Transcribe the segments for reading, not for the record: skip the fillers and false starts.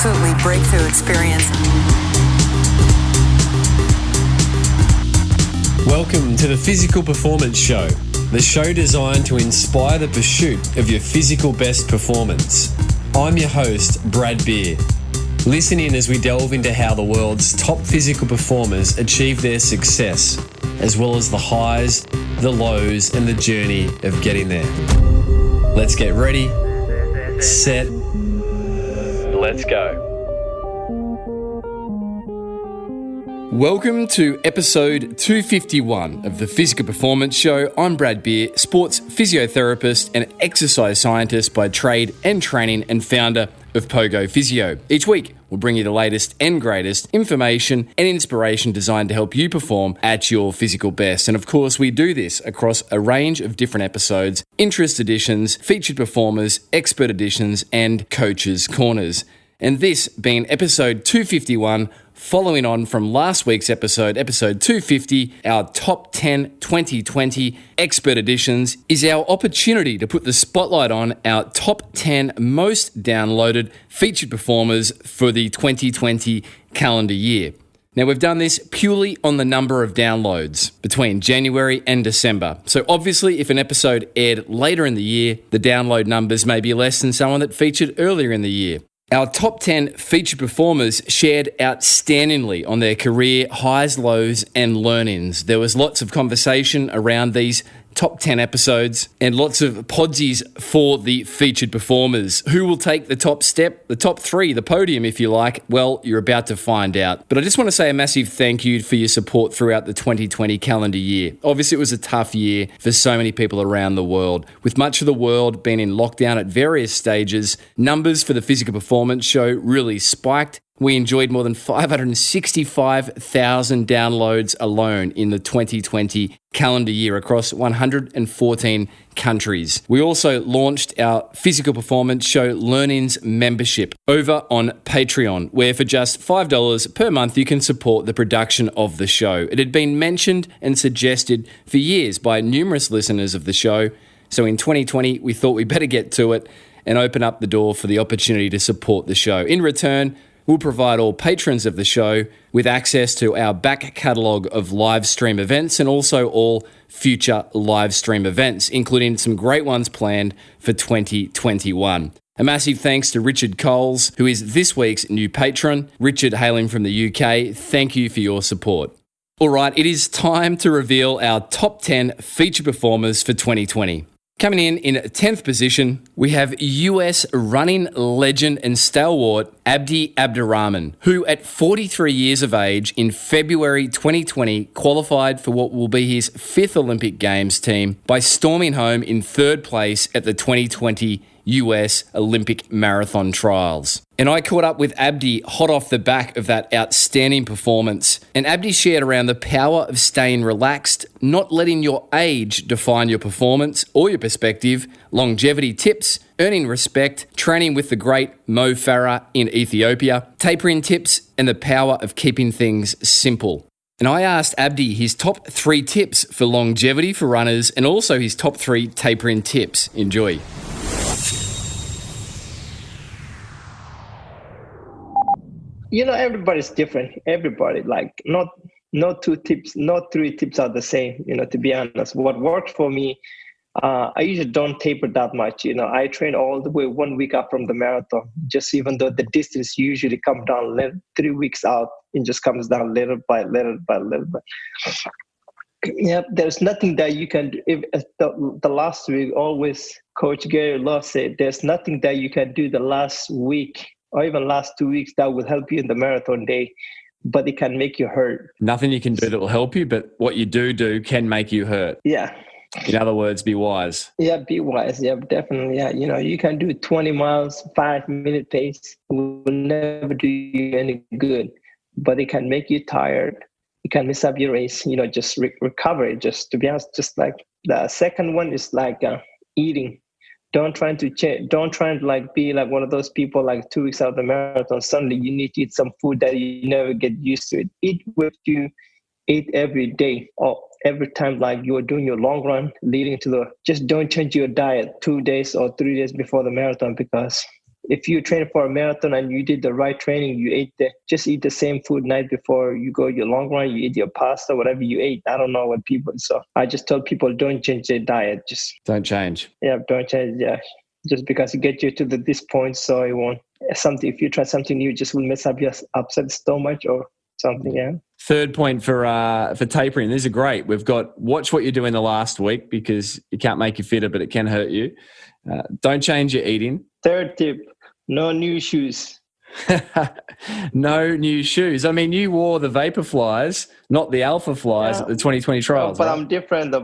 absolutely breakthrough experience. Welcome to the Physical Performance Show, the show designed to inspire the pursuit of your physical best performance. I'm your host, Brad Beer. Listen in as we delve into how the world's top physical performers achieve their success, as well as the highs, the lows, and the journey of getting there. Let's get ready, set, let's go. Welcome to episode 251 of the Physical Performance Show. I'm Brad Beer, sports physiotherapist and exercise scientist by trade and training, and founder of Pogo Physio. Each week, we'll bring you the latest and greatest information and inspiration designed to help you perform at your physical best. And of course, we do this across a range of different episodes, interest editions, featured performers, expert editions, and coaches' corners. And this being episode 251, following on from last week's episode 250, our top 10 2020 expert editions, is our opportunity to put the spotlight on our top 10 most downloaded featured performers for the 2020 calendar year. Now, we've done this purely on the number of downloads between January and December. So obviously, if an episode aired later in the year, the download numbers may be less than someone that featured earlier in the year. Our top 10 featured performers shared outstandingly on their career highs, lows, and learnings. There was lots of conversation around these top 10 episodes and lots of podsies for the featured performers. Who will take the top step, the top three, the podium, if you like? Well, you're about to find out. But I just want to say a massive thank you for your support throughout the 2020 calendar year. Obviously, it was a tough year for so many people around the world. With much of the world being in lockdown at various stages, numbers for the Physical Performance Show really spiked. We enjoyed more than 565,000 downloads alone in the 2020 calendar year across 114 countries. We also launched our Physical Performance Show Learnings membership over on Patreon, where for just $5 per month you can support the production of the show. It had been mentioned and suggested for years by numerous listeners of the show, so in 2020 we thought we better get to it and open up the door for the opportunity to support the show. In return, we'll provide all patrons of the show with access to our back catalogue of live stream events and also all future live stream events, including some great ones planned for 2021. A massive thanks to Richard Coles, who is this week's new patron. Richard, hailing from the UK, thank you for your support. All right, it is time to reveal our top 10 feature performers for 2020. Coming in 10th position, we have US running legend and stalwart Abdi Abdulrahman, who at 43 years of age in February 2020 qualified for what will be his 5th Olympic Games team by storming home in 3rd place at the 2020 US Olympic Marathon Trials. And I caught up with Abdi hot off the back of that outstanding performance. And Abdi shared around the power of staying relaxed, not letting your age define your performance or your perspective, longevity tips, earning respect, training with the great Mo Farah in Ethiopia, tapering tips, and the power of keeping things simple. And I asked Abdi his top 3 tips for longevity for runners and also his top 3 tapering tips. Enjoy. You know, everybody's different. Everybody, like, not 3 tips are the same, you know, to be honest. What works for me, I usually don't taper that much. You know, I train all the way 1 week up from the marathon, just even though the distance usually comes down 3 weeks out, it just comes down little by little. Yeah, there's nothing that you can do. If the last week, always Coach Gary Love said, there's nothing that you can do the last week or even last 2 weeks that will help you in the marathon day, but it can make you hurt. Nothing you can do that will help you, but what you do can make you hurt. Yeah. In other words, be wise. Yeah, be wise. Yeah, definitely. Yeah, you know, you can do 20 miles, 5-minute pace. It will never do you any good, but it can make you tired. You can miss up your race, you know, just recover. Just to be honest, just like the second one is like eating. Don't try to like be like one of those people like 2 weeks out of the marathon. Suddenly you need to eat some food that you never get used to. Eat what you eat every day or every time like you're doing your long run leading to just don't change your diet 2 days or 3 days before the marathon, because if you train for a marathon and you did the right training, you just eat the same food night before you go your long run, you eat your pasta, whatever you ate. I don't know what people, so I just tell people don't change their diet. Just don't change. Yeah, don't change. Yeah. Just because it gets you to this point, so it won't, if you try something new, just will mess up your upset stomach or something. Yeah. Third point for tapering. These are great. We've got watch what you're doing the last week because it can't make you fitter, but it can hurt you. Don't change your eating. Third tip, no new shoes. No new shoes. I mean, you wore the Vaporflies, not the Alpha Flies at the 2020 trials. But right? I'm different.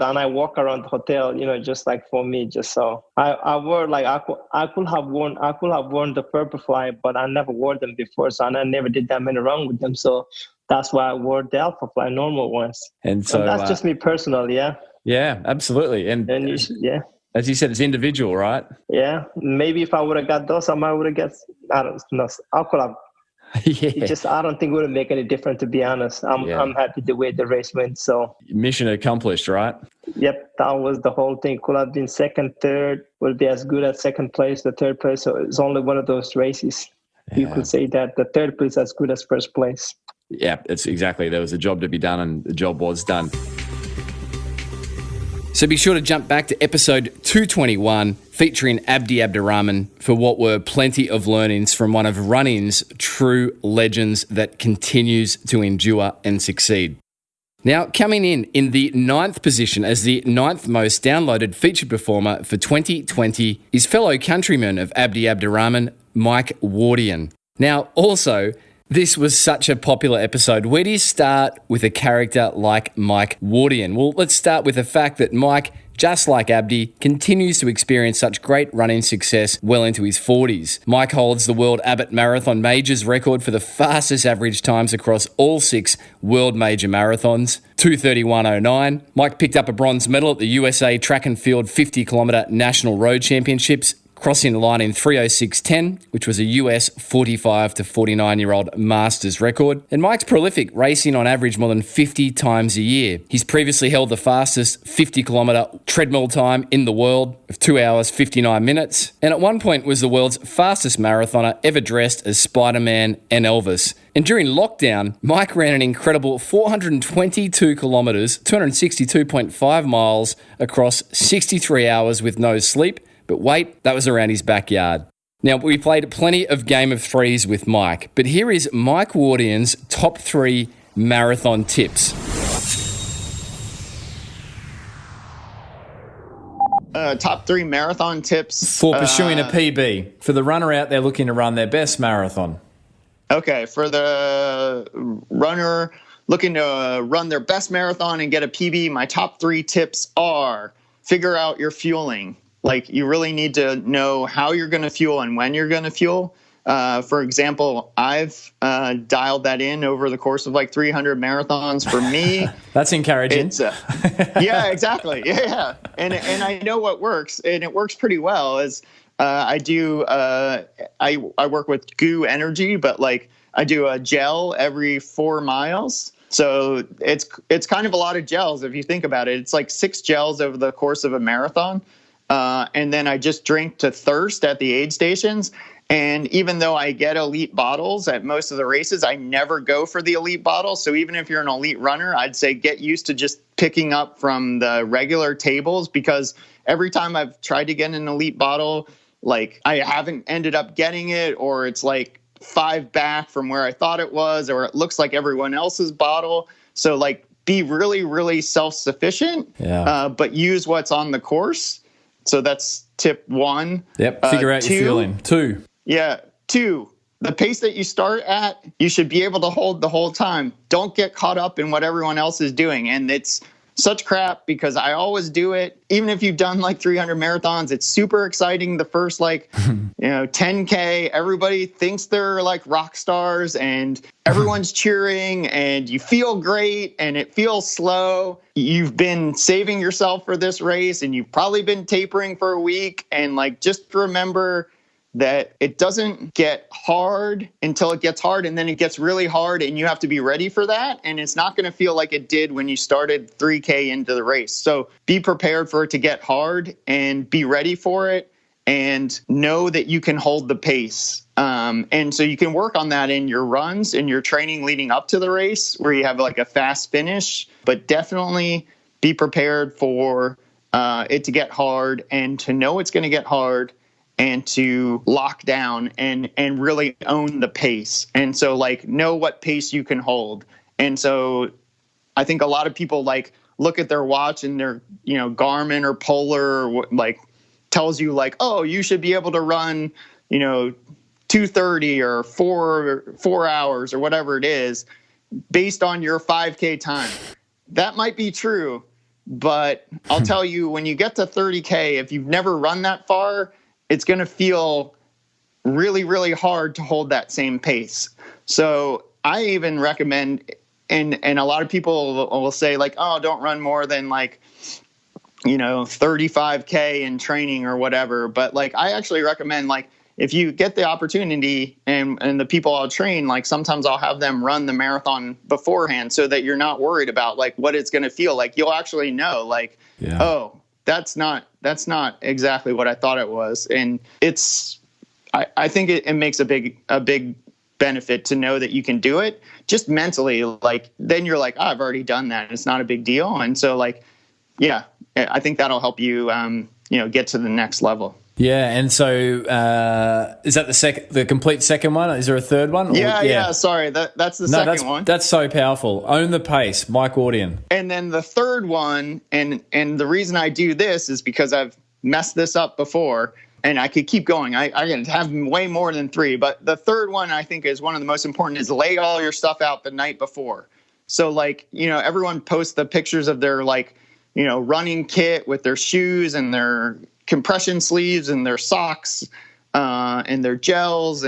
And I walk around the hotel, just like for me, just so I wore like I could have worn the Vaporfly, but I never wore them before, so I never did that many wrong with them. So that's why I wore the Alpha Fly normal ones. And so that's just me personally, yeah. Yeah, absolutely. And yeah. As you said, it's individual, right? Yeah. Maybe if I would have got those, I might would have got, I don't know. I could have. Yeah. I don't think it would make any difference, to be honest. I'm happy the way the race went. So mission accomplished, right? Yep, that was the whole thing. Could have been second, third, would be as good as second place, the third place. So it's only one of those races. Yeah. You could say that the third place is as good as first place. Yeah, it's exactly. There was a job to be done, and the job was done. So be sure to jump back to episode 221 featuring Abdi Abdulrahman for what were plenty of learnings from one of running's true legends that continues to endure and succeed. Now, coming in the 9th position as the 9th most downloaded featured performer for 2020 is fellow countryman of Abdi Abdulrahman, Mike Wardian. Now, also, this was such a popular episode. Where do you start with a character like Mike Wardian? Well, let's start with the fact that Mike, just like Abdi, continues to experience such great running success well into his 40s. Mike holds the World Abbott Marathon Majors record for the fastest average times across all 6 World Major Marathons, 2:31.09. Mike picked up a bronze medal at the USA Track and Field 50-kilometre National Road Championships, crossing the line in 3:06.10, which was a US 45 to 49-year-old Masters record. And Mike's prolific, racing on average more than 50 times a year. He's previously held the fastest 50-kilometre treadmill time in the world of 2 hours, 59 minutes. And at one point was the world's fastest marathoner ever dressed as Spider-Man and Elvis. And during lockdown, Mike ran an incredible 422 kilometres, 262.5 miles across 63 hours with no sleep. But wait, that was around his backyard. Now, we played plenty of Game of Threes with Mike, but here is Mike Wardian's top 3 marathon tips. Top 3 marathon tips. For pursuing a PB. For the runner out there looking to run their best marathon. Okay, for the runner looking to run their best marathon and get a PB, my top 3 tips are figure out your fueling. Like, you really need to know how you're going to fuel and when you're going to fuel. For example, I've dialed that in over the course of like 300 marathons. For me, that's encouraging. Yeah, exactly. Yeah. And I know what works, and it works pretty well. As I work with Goo Energy, but like I do a gel every 4 miles. So it's kind of a lot of gels if you think about it. It's like 6 gels over the course of a marathon. And then I just drink to thirst at the aid stations. And even though I get elite bottles at most of the races, I never go for the elite bottle. So even if you're an elite runner, I'd say get used to just picking up from the regular tables, because every time I've tried to get an elite bottle, like I haven't ended up getting it, or it's like 5 back from where I thought it was, or it looks like everyone else's bottle. So like be really, really self-sufficient, but use what's on the course. So that's tip 1. Yep. Figure out your fueling. 2. Yeah. 2, the pace that you start at, you should be able to hold the whole time. Don't get caught up in what everyone else is doing. And it's such crap because I always do it. Even if you've done like 300 marathons, it's super exciting. The first 10K, everybody thinks they're like rock stars and everyone's cheering and you feel great and it feels slow. You've been saving yourself for this race and you've probably been tapering for a week. And like, just remember that it doesn't get hard until it gets hard, and then it gets really hard, and you have to be ready for that. And it's not going to feel like it did when you started 3K into the race. So be prepared for it to get hard and be ready for it. and know that you can hold the pace. And so you can work on that in your runs, in your training leading up to the race, where you have like a fast finish, but definitely be prepared for it to get hard, and to know it's going to get hard, and to lock down and really own the pace. And so like know what pace you can hold. And so I think a lot of people like look at their watch and their, Garmin or Polar or like tells you like, oh, you should be able to run, 2:30 or 4 hours or whatever it is based on your 5K time. That might be true, but I'll tell you, when you get to 30K, if you've never run that far, it's going to feel really, really hard to hold that same pace. So I even recommend, and a lot of people will say like, oh, don't run more than like, 35K in training or whatever. But like, I actually recommend like, if you get the opportunity and the people I'll train, like sometimes I'll have them run the marathon beforehand so that you're not worried about like what it's going to feel like. You'll actually know like, oh, that's not exactly what I thought it was. And I think it makes a big benefit to know that you can do it just mentally. Like, then you're like, oh, I've already done that. It's not a big deal. And so like, yeah, I think that'll help you, get to the next level. Yeah, and so is that the complete second one? Is there a third one? Yeah. Sorry, that's the second one. That's so powerful. Own the pace, Mike Wardian. And then the third one, and the reason I do this is because I've messed this up before, and I could keep going. I can have way more than 3, but the third one I think is one of the most important, is lay all your stuff out the night before. So like, everyone posts the pictures of their like, running kit with their shoes and their compression sleeves and their socks and their gels,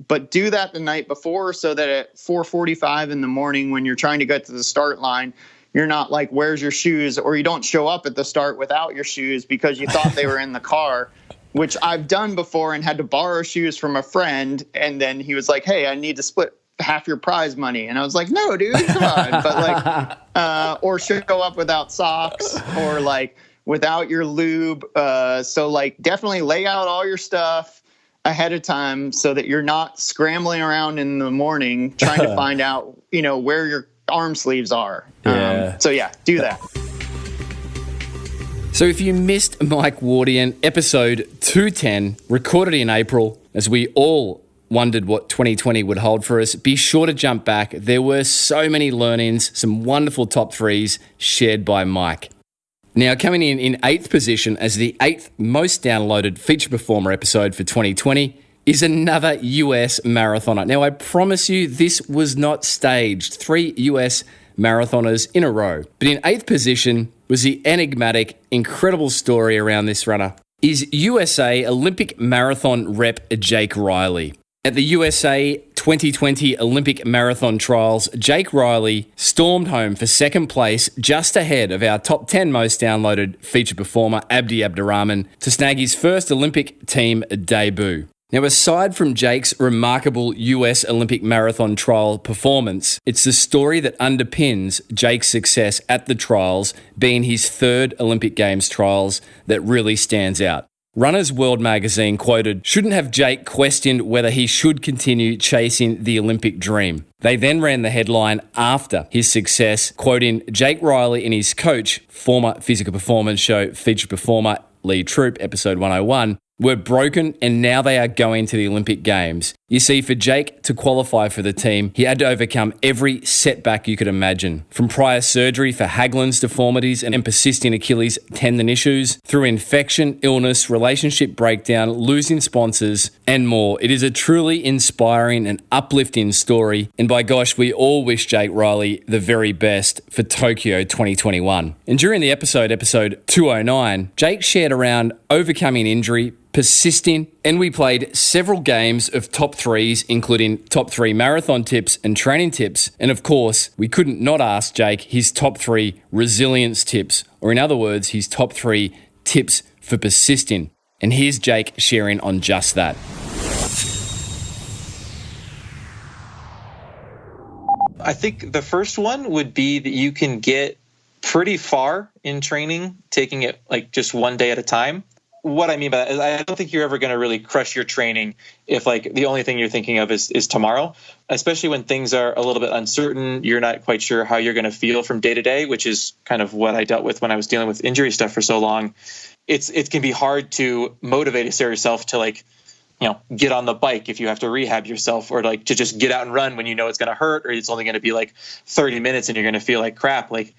but do that the night before, so that at 4:45 in the morning when you're trying to get to the start line, you're not like, where's your shoes? Or you don't show up at the start without your shoes because you thought they were in the car, which I've done before and had to borrow shoes from a friend. And then he was like, hey, I need to split half your prize money. And I was like, no, dude, come on. But like, or show up without socks, or like without your lube. So like definitely lay out all your stuff ahead of time so that you're not scrambling around in the morning trying to find out, where your arm sleeves are. So yeah, do that. So if you missed Mike Wardian, episode 210, recorded in April, as we all wondered what 2020 would hold for us, be sure to jump back. There were so many learnings, some wonderful top threes shared by Mike. Now, coming in 8th position as the 8th most downloaded feature performer episode for 2020 is another US marathoner. Now, I promise you this was not staged. 3 US marathoners in a row. But in 8th position was the enigmatic, incredible story around this runner is USA Olympic marathon rep Jake Riley. At the USA 2020 Olympic Marathon Trials, Jake Riley stormed home for second place, just ahead of our top 10 most downloaded feature performer, Abdi Abdulrahman, to snag his first Olympic team debut. Now, aside from Jake's remarkable US Olympic Marathon trial performance, it's the story that underpins Jake's success at the trials, being his 3rd Olympic Games trials, that really stands out. Runner's World magazine quoted, "Shouldn't have Jake questioned whether he should continue chasing the Olympic dream." They then ran the headline after his success, quoting Jake Riley and his coach, former physical performance show featured performer Lee Troop, episode 101, were broken and now they are going to the Olympic Games. You see, for Jake to qualify for the team, he had to overcome every setback you could imagine. From prior surgery for Haglund's deformities and persisting Achilles tendon issues, through infection, illness, relationship breakdown, losing sponsors, and more. It is a truly inspiring and uplifting story. And by gosh, we all wish Jake Riley the very best for Tokyo 2021. And during the episode 209, Jake shared around overcoming injury, persisting, and we played several games of top threes, including top 3 marathon tips and training tips. And of course, we couldn't not ask Jake his top 3 resilience tips, or in other words, his top 3 tips for persisting. And here's Jake sharing on just that. I think the first one would be that you can get pretty far in training, taking it like just one day at a time. what I mean by that is I don't think you're ever going to really crush your training if like the only thing you're thinking of is tomorrow, especially when things are a little bit uncertain. You're not quite sure how you're going to feel from day to day, which is kind of what I dealt with when I was dealing with injury stuff for so long. It can be hard to motivate yourself to like, get on the bike if you have to rehab yourself, or like to just get out and run when you know it's going to hurt, or it's only going to be like 30 minutes and you're going to feel like crap. Like,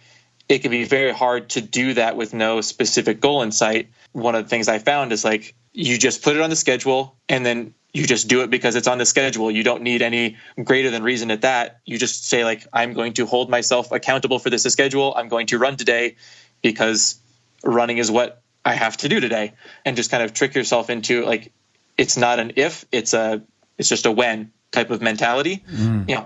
it can be very hard to do that with no specific goal in sight. One of the things I found is like, you just put it on the schedule and then you just do it because it's on the schedule. You don't need any greater than reason at that. You just say like, I'm going to hold myself accountable for this schedule. I'm going to run today because running is what I have to do today. And just kind of trick yourself into like, it's not an if, it's just a when type of mentality.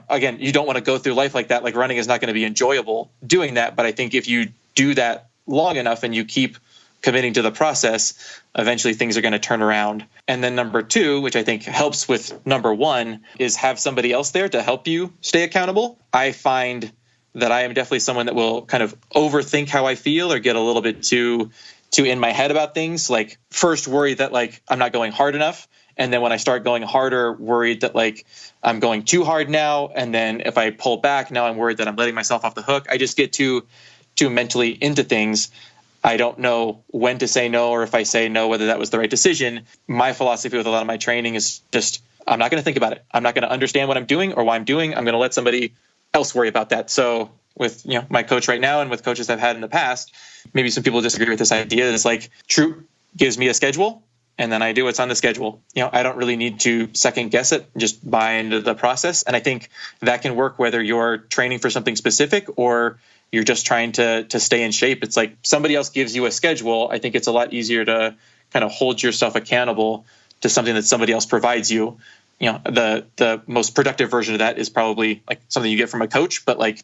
Again, you don't want to go through life like that. Like, running is not going to be enjoyable doing that. But I think if you do that long enough and you keep committing to the process, eventually things are going to turn around. And then number two, which I think helps with number one, is have somebody else there to help you stay accountable. I find that I am definitely someone that will kind of overthink how I feel or get a little bit too in my head about things. Like, first worry that like I'm not going hard enough. And then when I start going harder, worried that like I'm going too hard now. And then if I pull back, now I'm worried that I'm letting myself off the hook. I just get too mentally into things. I don't know when to say no, or if I say no, whether that was the right decision. My philosophy with a lot of my training is just, I'm not going to think about it. I'm not going to understand what I'm doing or why I'm doing. I'm going to let somebody else worry about that. So with my coach right now and with coaches I've had in the past, maybe some people disagree with this idea. It's like, Troop gives me a schedule, and then I do what's on the schedule. I don't really need to second guess it, just buy into the process. And I think that can work whether you're training for something specific or you're just trying to stay in shape. It's like somebody else gives you a schedule. I think it's a lot easier to kind of hold yourself accountable to something that somebody else provides you. The most productive version of that is probably like something you get from a coach, but like,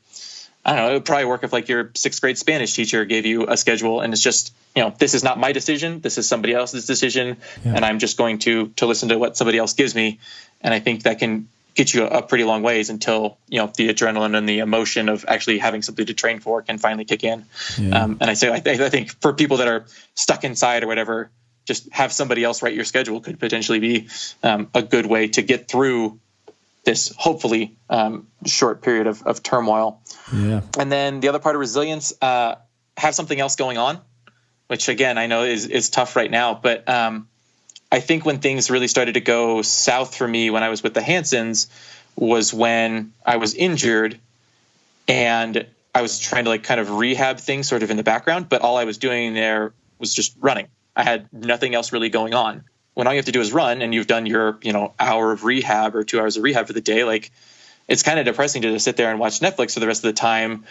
I don't know, it would probably work if like your 6th grade Spanish teacher gave you a schedule and it's just, this is not my decision. This is somebody else's decision. Yeah. And I'm just going to listen to what somebody else gives me. And I think that can get you a pretty long ways until, the adrenaline and the emotion of actually having something to train for can finally kick in. Yeah. And I think for people that are stuck inside or whatever, just have somebody else write your schedule could potentially be a good way to get through this hopefully short period of turmoil. Yeah. And then the other part of resilience, have something else going on, which again, I know is tough right now, but I think when things really started to go south for me when I was with the Hansons was when I was injured and I was trying to like kind of rehab things sort of in the background, but all I was doing there was just running. I had nothing else really going on. When all you have to do is run and you've done your, hour of rehab or 2 hours of rehab for the day, like it's kind of depressing to just sit there and watch Netflix for the rest of the time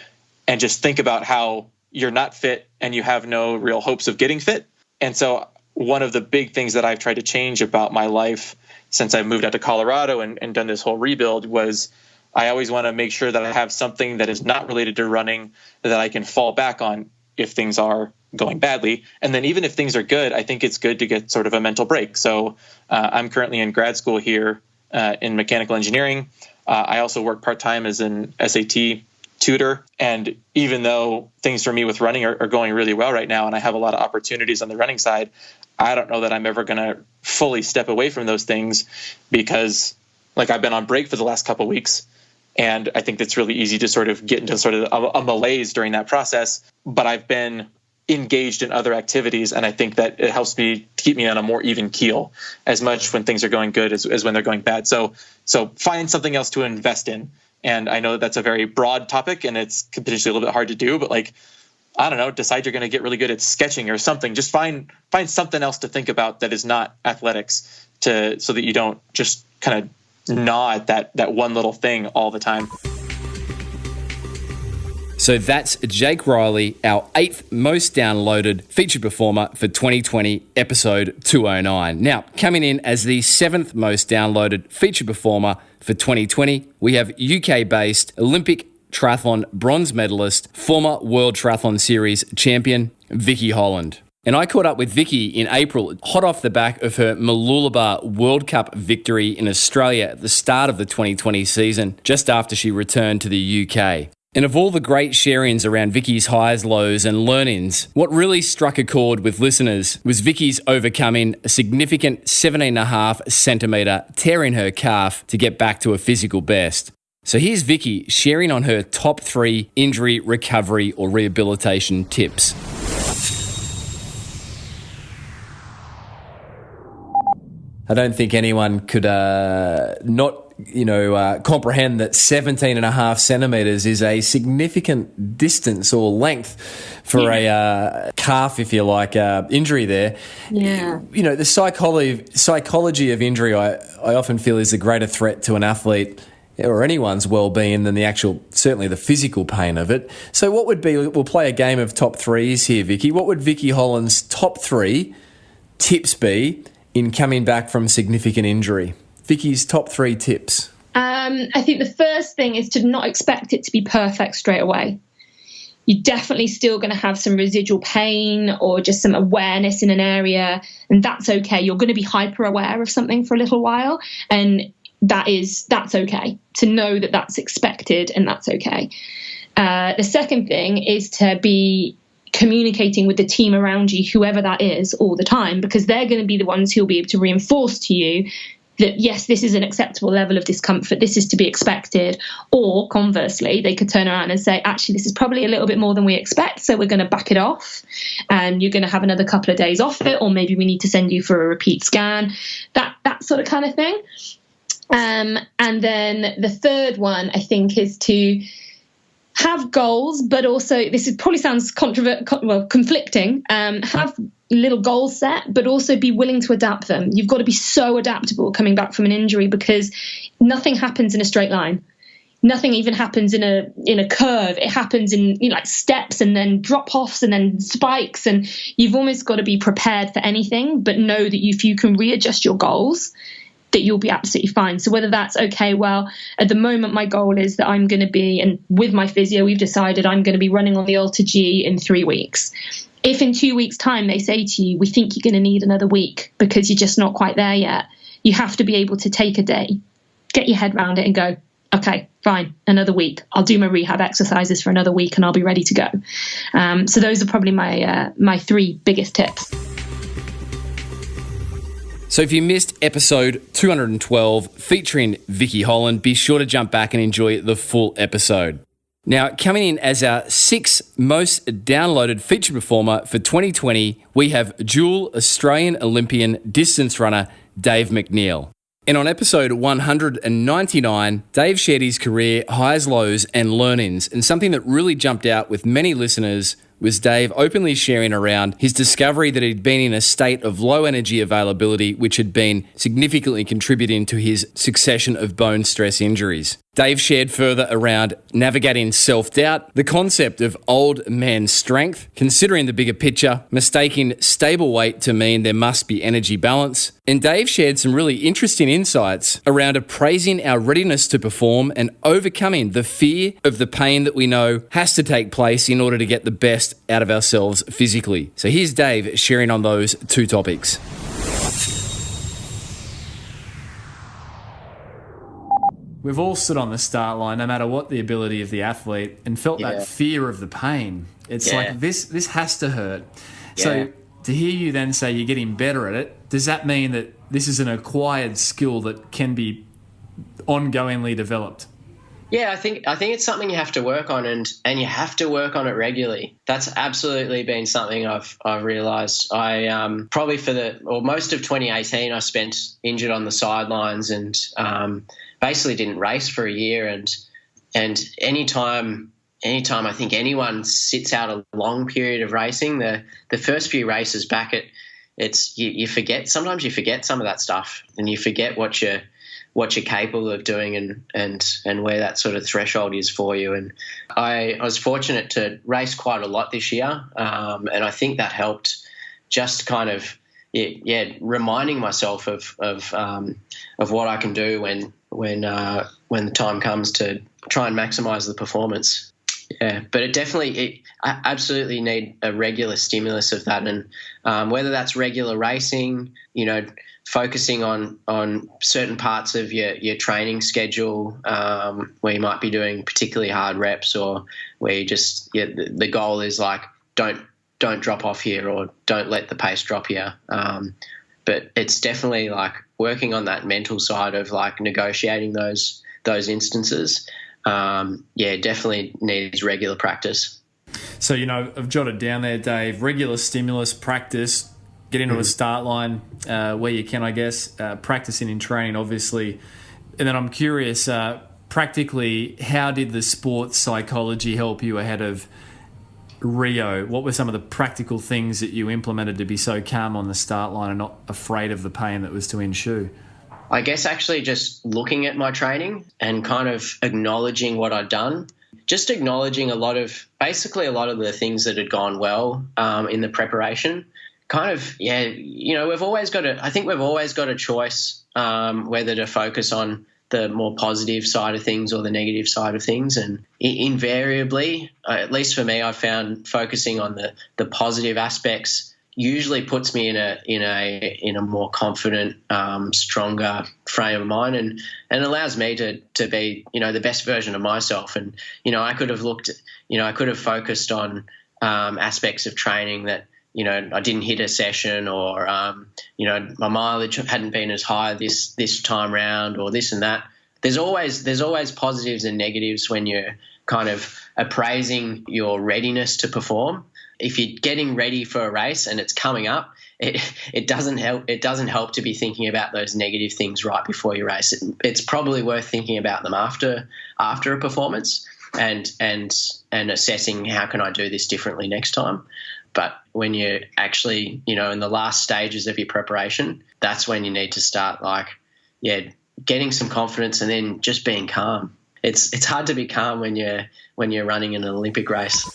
and just think about how you're not fit and you have no real hopes of getting fit. And so one of the big things that I've tried to change about my life since I moved out to Colorado and done this whole rebuild was I always want to make sure that I have something that is not related to running that I can fall back on if things are going badly. And then even if things are good, I think it's good to get sort of a mental break. So I'm currently in grad school here in mechanical engineering. I also work part-time as an SAT tutor. And even though things for me with running are going really well right now, and I have a lot of opportunities on the running side, I don't know that I'm ever going to fully step away from those things because like I've been on break for the last couple of weeks. And I think it's really easy to sort of get into sort of a malaise during that process. But I've been engaged in other activities, and I think that it helps me keep me on a more even keel as much when things are going good as when they're going bad. So find something else to invest in. And I know that's a very broad topic and it's potentially a little bit hard to do, but like, I don't know, decide you're going to get really good at sketching or something. Just find something else to think about that is not athletics so that you don't just kind of gnaw at that one little thing all the time. So that's Jake Riley, our 8th most downloaded featured performer for 2020, episode 209. Now, coming in as the 7th most downloaded featured performer for 2020, we have UK-based Olympic triathlon bronze medalist, former World Triathlon Series champion, Vicky Holland. And I caught up with Vicky in April, hot off the back of her Mooloolaba World Cup victory in Australia at the start of the 2020 season, just after she returned to the UK. And of all the great sharings around Vicky's highs, lows and learnings, what really struck a chord with listeners was Vicky's overcoming a significant 17.5 centimetre tear in her calf to get back to a physical best. So here's Vicky sharing on her top 3 injury recovery or rehabilitation tips. I don't think anyone could comprehend that 17.5 centimetres is a significant distance or length for a calf, if you like, injury there. Yeah. You know, the psychology of injury, I often feel, is a greater threat to an athlete or anyone's well-being than certainly the physical pain of it. So we'll play a game of top 3s here, Vicky. What would Vicky Holland's top 3 tips be in coming back from significant injury? Vicky's top 3 tips. I think the first thing is to not expect it to be perfect straight away. You're definitely still going to have some residual pain or just some awareness in an area, and that's okay. You're going to be hyper aware of something for a little while, and that's okay. To know that that's expected and that's okay. The second thing is to be communicating with the team around you, whoever that is, all the time, because they're going to be the ones who'll be able to reinforce to you that, yes, this is an acceptable level of discomfort, this is to be expected. Or conversely, they could turn around and say, actually, this is probably a little bit more than we expect, so we're going to back it off and you're going to have another couple of days off it, or maybe we need to send you for a repeat scan, that sort of kind of thing. And then the third one, I think, is to have goals, but also, this probably sounds conflicting, have little goals set, but also be willing to adapt them. You've got to be so adaptable coming back from an injury, because nothing happens in a straight line. Nothing even happens in a curve. It happens in like steps and then drop-offs and then spikes, and you've almost got to be prepared for anything, but know that if you can readjust your goals, that you'll be absolutely fine. So whether that's, okay, well, at the moment my goal is that I'm going to be, and with my physio we've decided I'm going to be running on the Alter G in 3 weeks. If in 2 weeks' time they say to you, we think you're going to need another week because you're just not quite there yet, you have to be able to take a day, get your head around it and go, okay, fine, another week. I'll do my rehab exercises for another week and I'll be ready to go. So those are probably my 3 biggest tips. So if you missed episode 212 featuring Vicky Holland, be sure to jump back and enjoy the full episode. Now, coming in as our 6th most downloaded featured performer for 2020, we have dual Australian Olympian distance runner Dave Mcneil. And on episode 199, Dave shared his career highs, lows and learnings, and something that really jumped out with many listeners was Dave openly sharing around his discovery that he'd been in a state of low energy availability, which had been significantly contributing to his succession of bone stress injuries. Dave shared further around navigating self-doubt, the concept of old man strength, considering the bigger picture, mistaking stable weight to mean there must be energy balance. And Dave shared some really interesting insights around appraising our readiness to perform and overcoming the fear of the pain that we know has to take place in order to get the best out of ourselves physically. So here's Dave sharing on those 2 topics. We've all stood on the start line, no matter what the ability of the athlete, and felt that fear of the pain. It's like, this has to hurt. Yeah. So to hear you then say you're getting better at it, does that mean that this is an acquired skill that can be ongoingly developed? Yeah, I think it's something you have to work on, and you have to work on it regularly. That's absolutely been something I've realised. I probably most of 2018 I spent injured on the sidelines and basically didn't race for a year. And anytime I think anyone sits out a long period of racing, the first few races back, you forget. Sometimes you forget some of that stuff, and you forget what you're capable of doing and where that sort of threshold is for you. And I was fortunate to race quite a lot this year, and I think that helped just kind of reminding myself of what I can do when the time comes to try and maximise the performance. Yeah, but I absolutely need a regular stimulus of that, and whether that's regular racing, focusing on certain parts of your training schedule, where you might be doing particularly hard reps, or where you just the goal is like don't drop off here, or don't let the pace drop here. But it's definitely like working on that mental side of like negotiating those instances. Definitely needs regular practice. So, I've jotted down there, Dave, regular stimulus, practice, get into a start line where you can, I guess, practicing in training, obviously. And then I'm curious, practically, how did the sports psychology help you ahead of Rio? What were some of the practical things that you implemented to be so calm on the start line and not afraid of the pain that was to ensue? I guess actually just looking at my training and kind of acknowledging what I'd done, just acknowledging a lot of the things that had gone well in the preparation. Kind of, we've always got a choice whether to focus on the more positive side of things or the negative side of things. And invariably, at least for me, I found focusing on the positive aspects usually puts me in a more confident, stronger frame of mind, and allows me to be, the best version of myself. And, I could have focused on aspects of training that, I didn't hit a session, or, my mileage hadn't been as high this time round, or this and that. There's always positives and negatives when you're kind of appraising your readiness to perform. If you're getting ready for a race and it's coming up, it doesn't help to be thinking about those negative things right before you race. It's probably worth thinking about them after a performance and assessing how can I do this differently next time. But when you're actually, in the last stages of your preparation, that's when you need to start getting some confidence and then just being calm. It's hard to be calm when you're running in an Olympic race.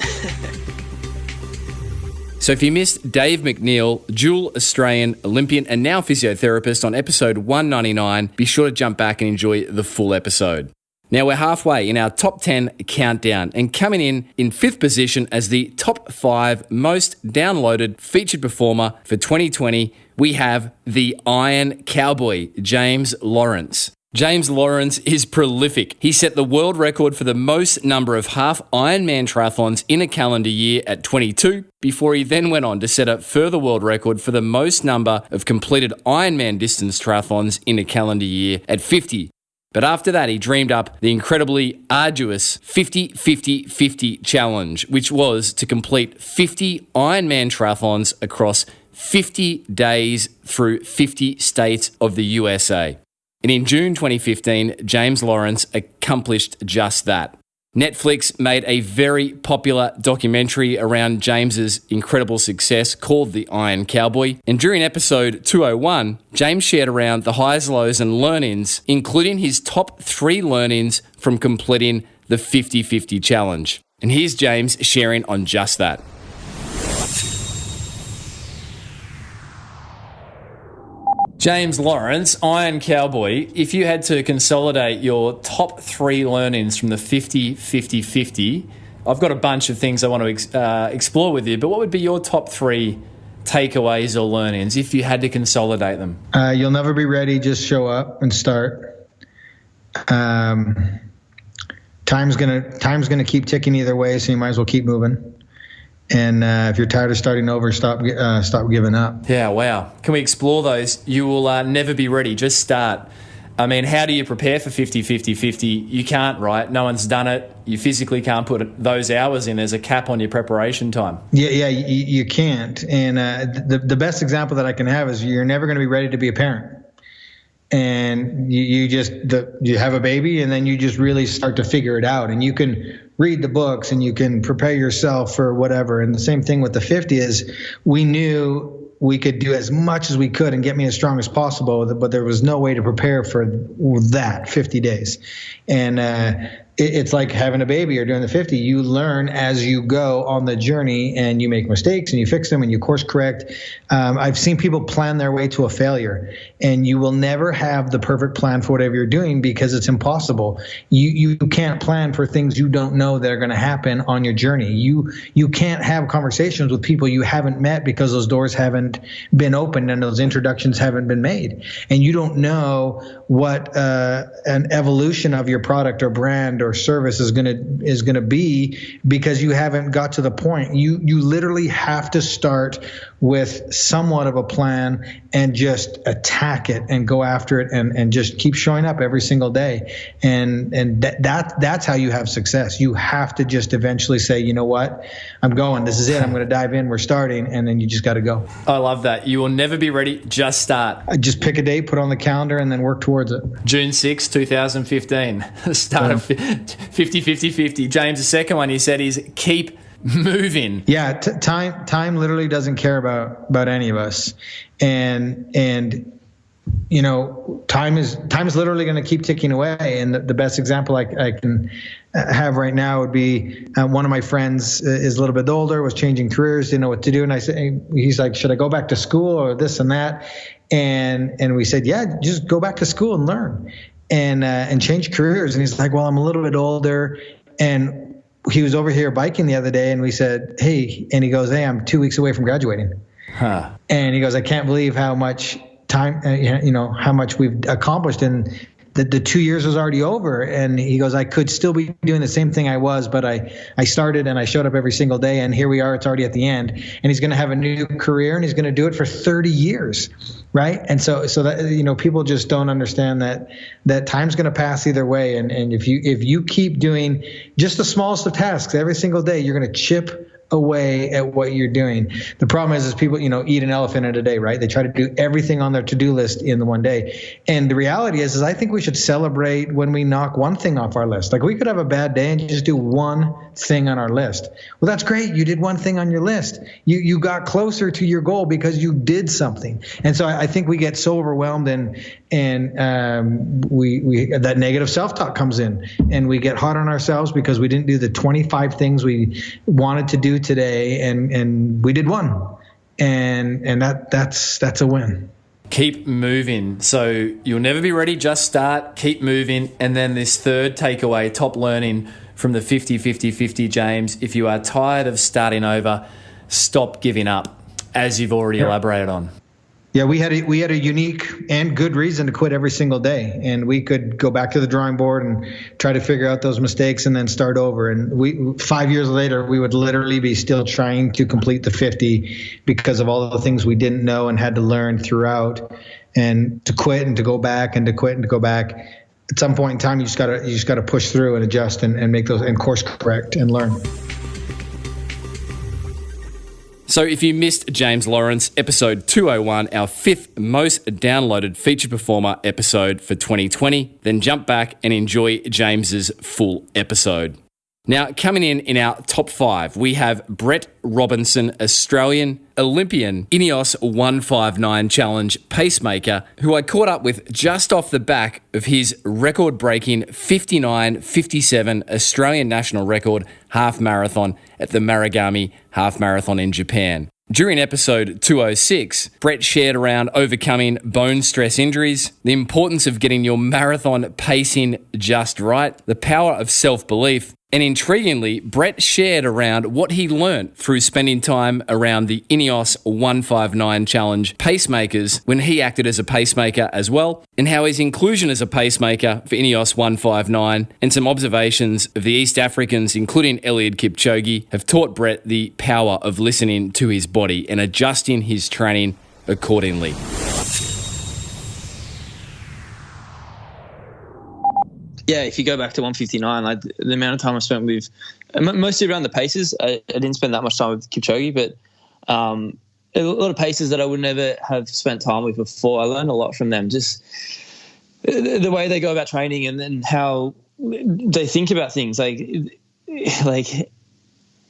So if you missed Dave Mcneil, dual Australian Olympian and now physiotherapist, on episode 199, be sure to jump back and enjoy the full episode. Now we're halfway in our top 10 countdown, and coming in fifth position as the top 5 most downloaded featured performer for 2020, we have the Iron Cowboy, James Lawrence. James Lawrence is prolific. He set the world record for the most number of half Ironman triathlons in a calendar year at 22, before he then went on to set a further world record for the most number of completed Ironman distance triathlons in a calendar year at 50. But after that, he dreamed up the incredibly arduous 50-50-50 challenge, which was to complete 50 Ironman triathlons across 50 days through 50 states of the USA. And in June 2015, James Lawrence accomplished just that. Netflix made a very popular documentary around James's incredible success called The Iron Cowboy. And during episode 201, James shared around the highs, lows, and learnings, including his top 3 learnings from completing the 50-50 challenge. And here's James sharing on just that. James Lawrence, Iron Cowboy, if you had to consolidate your top 3 learnings from the 50-50-50, I've got a bunch of things I want to explore with you, but what would be your top 3 takeaways or learnings if you had to consolidate them? You'll never be ready, just show up and start. Time's gonna keep ticking either way, so you might as well keep moving. And if you're tired of starting over, stop giving up. Yeah, wow. Can we explore those? You will never be ready. Just start. I mean, how do you prepare for 50-50-50? You can't, right? No one's done it. You physically can't put those hours in. There's a cap on your preparation time. Yeah, you can't. And the best example that I can have is you're never going to be ready to be a parent. And you have a baby, and then you just really start to figure it out. And you can read the books and you can prepare yourself for whatever. And the same thing with the 50 is we knew we could do as much as we could and get me as strong as possible, but there was no way to prepare for that 50 days. And it's like having a baby or doing the 50. You learn as you go on the journey, and you make mistakes and you fix them and you course correct. I've seen people plan their way to a failure, and you will never have the perfect plan for whatever you're doing because it's impossible. You can't plan for things you don't know that are going to happen on your journey. You can't have conversations with people you haven't met because those doors haven't been opened and those introductions haven't been made. And you don't know what an evolution of your product or brand or service is gonna be because you haven't got to the point. You literally have to start with somewhat of a plan and just attack it and go after it and just keep showing up every single day. And that's how you have success. You have to just eventually say, you know what, I'm going. This is it. I'm going to dive in. We're starting. And then you just got to go. I love that. You will never be ready. Just start. Just pick a date, put it on the calendar, and then work towards it. June 6, 2015. Start of 50-50-50. James, the second one he said is keep moving. Yeah, time literally doesn't care about any of us, and you know, time is literally going to keep ticking away. And the best example I can have right now would be one of my friends is a little bit older, was changing careers, didn't know what to do, and I said, he's like, should I go back to school or this and that? And we said, yeah, just go back to school and learn and change careers. And he's like, well, I'm a little bit older. And he was over here biking the other day, and we said, hey, and he goes, hey, I'm 2 weeks away from graduating. And he goes, I can't believe how much time, how much we've accomplished. And the 2 years was already over. And he goes, I could still be doing the same thing I was, but I started and I showed up every single day, and here we are, it's already at the end. And he's going to have a new career, and he's going to do it for 30 years. Right. And so that, people just don't understand that time's going to pass either way. And if you keep doing just the smallest of tasks every single day, you're going to chip away at what you're doing. The problem is people, eat an elephant in a day, right? They try to do everything on their to-do list in the one day. And the reality is I think we should celebrate when we knock one thing off our list. Like, we could have a bad day and just do one thing on our list. Well, that's great. You did one thing on your list. You got closer to your goal because you did something. And so I think we get so overwhelmed and we that negative self-talk comes in, and we get hard on ourselves because we didn't do the 25 things we wanted to do today, and we did one, and that's a win. Keep moving. So you'll never be ready. Just start. Keep moving. And then this third takeaway, top learning from the 50-50-50, James, if you are tired of starting over, stop giving up, as you've already elaborated on. Yeah, we had a unique and good reason to quit every single day, and we could go back to the drawing board and try to figure out those mistakes and then start over. And 5 years later, we would literally be still trying to complete the 50 because of all the things we didn't know and had to learn throughout, and to quit and to go back and to quit and to go back. At some point in time, you just gotta push through and adjust and make those and course correct and learn. So if you missed James Lawrence, episode 201, our fifth most downloaded Feature Performer episode for 2020, then jump back and enjoy James's full episode. Now, coming in our top five, we have Brett Robinson, Australian Olympian, INEOS 159 Challenge pacemaker, who I caught up with just off the back of his record-breaking 59.57 Australian national record half marathon at the Marugame Half Marathon in Japan. During episode 206, Brett shared around overcoming bone stress injuries, the importance of getting your marathon pacing just right, the power of self-belief, and intriguingly, Brett shared around what he learnt through spending time around the INEOS 159 Challenge pacemakers when he acted as a pacemaker as well, and how his inclusion as a pacemaker for INEOS 159 and some observations of the East Africans, including Eliud Kipchoge, have taught Brett the power of listening to his body and adjusting his training accordingly. Yeah, if you go back to 159, the amount of time I spent with, mostly around the paces, I didn't spend that much time with Kipchoge, but a lot of paces that I would never have spent time with before. I learned a lot from them, just the way they go about training and then how they think about things. Like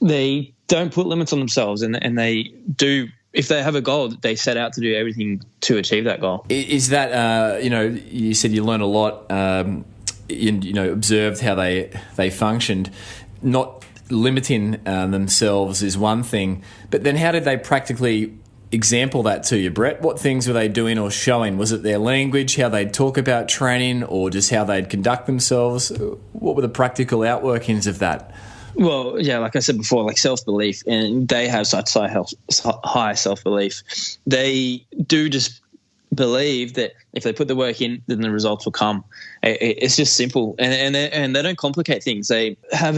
they don't put limits on themselves, and they do. If they have a goal, they set out to do everything to achieve that goal. Is that, you said you learn a lot observed how they functioned. Not limiting themselves is one thing, but then how did they practically example that to you, Brett? What things were they doing or showing? Was it their language, how they'd talk about training, or just how they'd conduct themselves? What were the practical outworkings of that? Well, yeah, like I said before, like self-belief, and they have such high self-belief. They do just believe that if they put the work in, then the results will come. It's just simple, and they don't complicate things. They have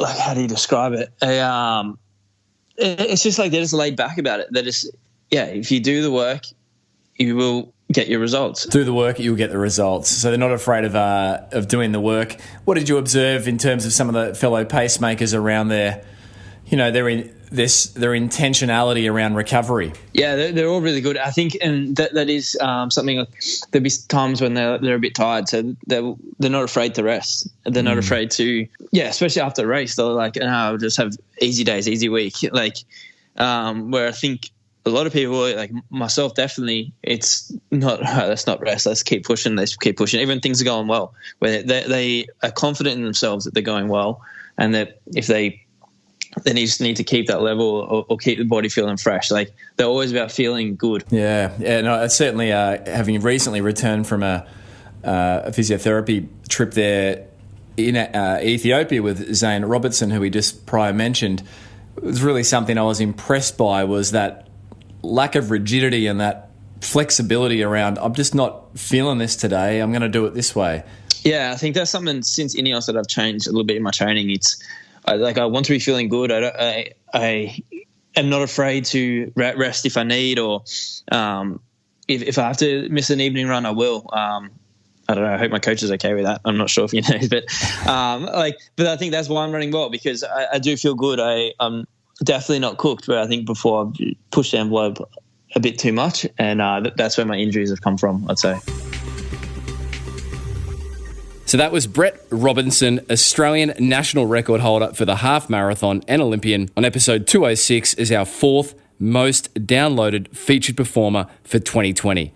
how do you describe it? It's just like they're just laid back about it. They're just, if you do the work, you will get your results. Do the work, you'll get the results. So they're not afraid of doing the work. What did you observe in terms of some of the fellow pacemakers around their intentionality around recovery? Yeah, they're all really good, I think, and that is something. There'll be times when they're a bit tired, so they're not afraid to rest. They're not afraid to, especially after a race. They're like, I'll just have easy days, easy week. Like, where I think a lot of people, like myself, definitely, it's not, let's not rest. Let's keep pushing. Even things are going well, where they are confident in themselves that they're going well, and that if they just need to keep that level or keep the body feeling fresh. Like, they're always about feeling good. Yeah. No, certainly having recently returned from a physiotherapy trip there in Ethiopia with Zane Robertson, who we just prior mentioned, it was really something I was impressed by, was that lack of rigidity and that flexibility around, I'm just not feeling this today, I'm going to do it this way. Yeah, I think that's something since Ineos that I've changed a little bit in my training. It's I want to be feeling good. I am not afraid to rest if I need, or if I have to miss an evening run, I will. I don't know. I hope my coach is okay with that. I'm not sure if you know, but but I think that's why I'm running well, because I do feel good. I'm definitely not cooked, but I think before I've pushed the envelope a bit too much, and that's where my injuries have come from, I'd say. So that was Brett Robinson, Australian national record holder for the half marathon and Olympian, on episode 206 as our fourth most downloaded featured performer for 2020.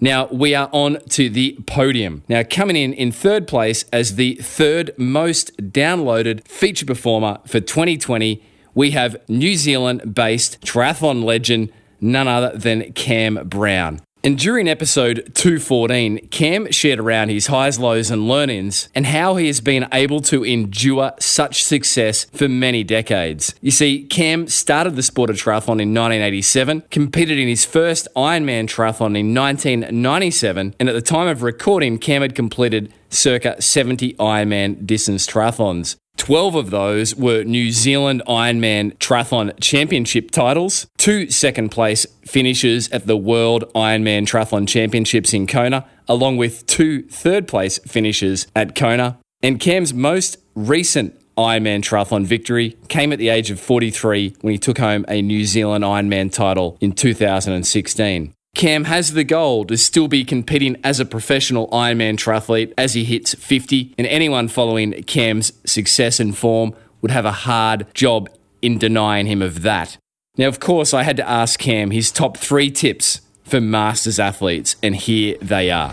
Now we are on to the podium. Now coming in third place as the third most downloaded featured performer for 2020, we have New Zealand-based triathlon legend, none other than Cam Brown. And during episode 214, Cam shared around his highs, lows and learnings and how he has been able to endure such success for many decades. You see, Cam started the sport of triathlon in 1987, competed in his first Ironman triathlon in 1997, and at the time of recording, Cam had completed circa 70 Ironman distance triathlons. 12 of those were New Zealand Ironman Triathlon Championship titles, 2 second-place finishes at the World Ironman Triathlon Championships in Kona, along with 2 third-place finishes at Kona. And Cam's most recent Ironman Triathlon victory came at the age of 43 when he took home a New Zealand Ironman title in 2016. Cam has the goal to still be competing as a professional Ironman triathlete as he hits 50, and anyone following Cam's success and form would have a hard job in denying him of that. Now, of course, I had to ask Cam his top 3 tips for Masters athletes, and here they are.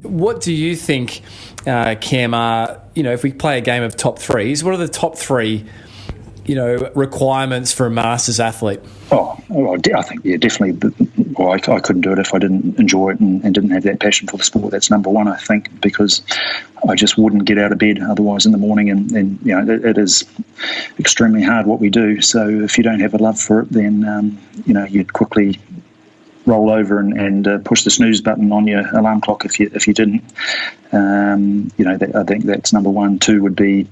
What do you think, Cam, are, if we play a game of top 3s, what are the top 3 requirements for a Masters athlete? I think, definitely. Well, I couldn't do it if I didn't enjoy it and didn't have that passion for the sport. That's number one, I think, because I just wouldn't get out of bed otherwise in the morning. And it is extremely hard what we do. So if you don't have a love for it, then, you'd quickly roll over and push the snooze button on your alarm clock if you didn't. I think that's number one. 2 would be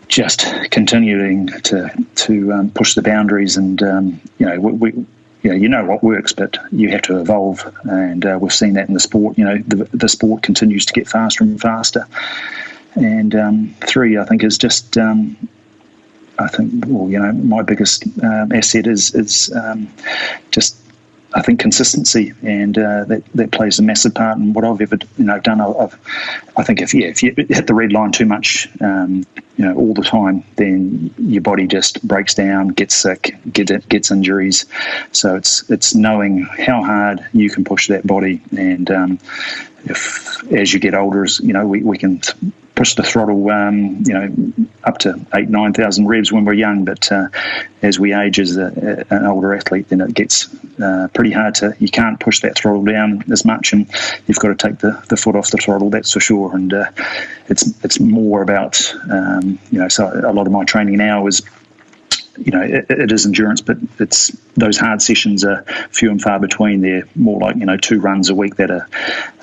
just continuing to push the boundaries, and you know what works, but you have to evolve, and we've seen that in the sport. The sport continues to get faster and faster. And 3, I think, is just my biggest asset is just I think consistency, and that plays a massive part in what I've ever done. I think if you hit the red line too much, all the time, then your body just breaks down, gets sick, gets injuries. So it's knowing how hard you can push that body, and if as you get older, we can push the throttle, up to 8,000-9,000 revs when we're young. But as we age as an older athlete, then it gets pretty hard you can't push that throttle down as much, and you've got to take the foot off the throttle, that's for sure. And it's more about, so a lot of my training now is, it is endurance, but it's those hard sessions are few and far between. They're more like 2 runs a week that are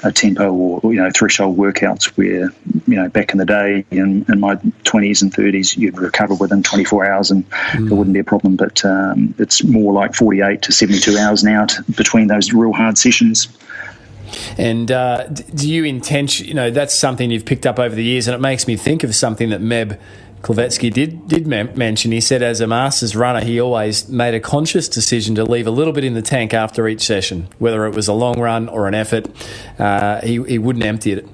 a tempo or threshold workouts where back in the day in my 20s and 30s you'd recover within 24 hours and it wouldn't be a problem. But it's more like 48 to 72 hours now between those real hard sessions. And do you that's something you've picked up over the years, and it makes me think of something that Meb Klevetsky did mention. He said as a Masters runner, he always made a conscious decision to leave a little bit in the tank after each session, whether it was a long run or an effort. He wouldn't empty it.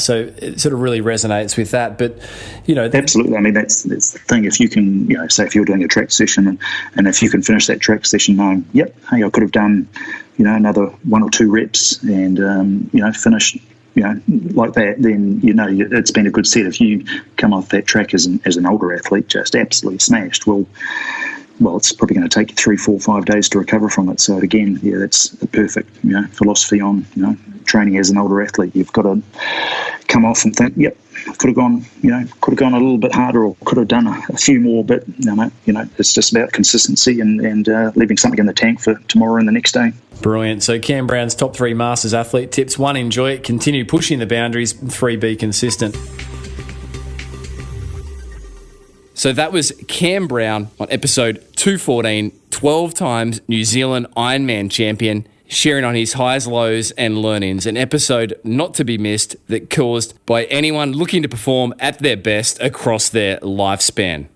So it sort of really resonates with that. But, Absolutely. I mean, that's the thing. If you can, say if you're doing a track session and if you can finish that track session knowing, hey, I could have done, another 1 or 2 reps and, finished, like that, then it's been a good set. If you come off that track as an older athlete just absolutely smashed, well, it's probably going to take you 3, 4, 5 days to recover from it. So again, that's a perfect philosophy on training as an older athlete. You've got to come off and think, could have gone a little bit harder, or could have done a few more. But it's just about consistency and leaving something in the tank for tomorrow and the next day. Brilliant. So Cam Brown's top 3 Masters athlete tips: 1, enjoy it, continue pushing the boundaries; 3, be consistent. So that was Cam Brown on episode 214, 12 times New Zealand Ironman champion, sharing on his highs, lows and learnings, an episode not to be missed that caused by anyone looking to perform at their best across their lifespan.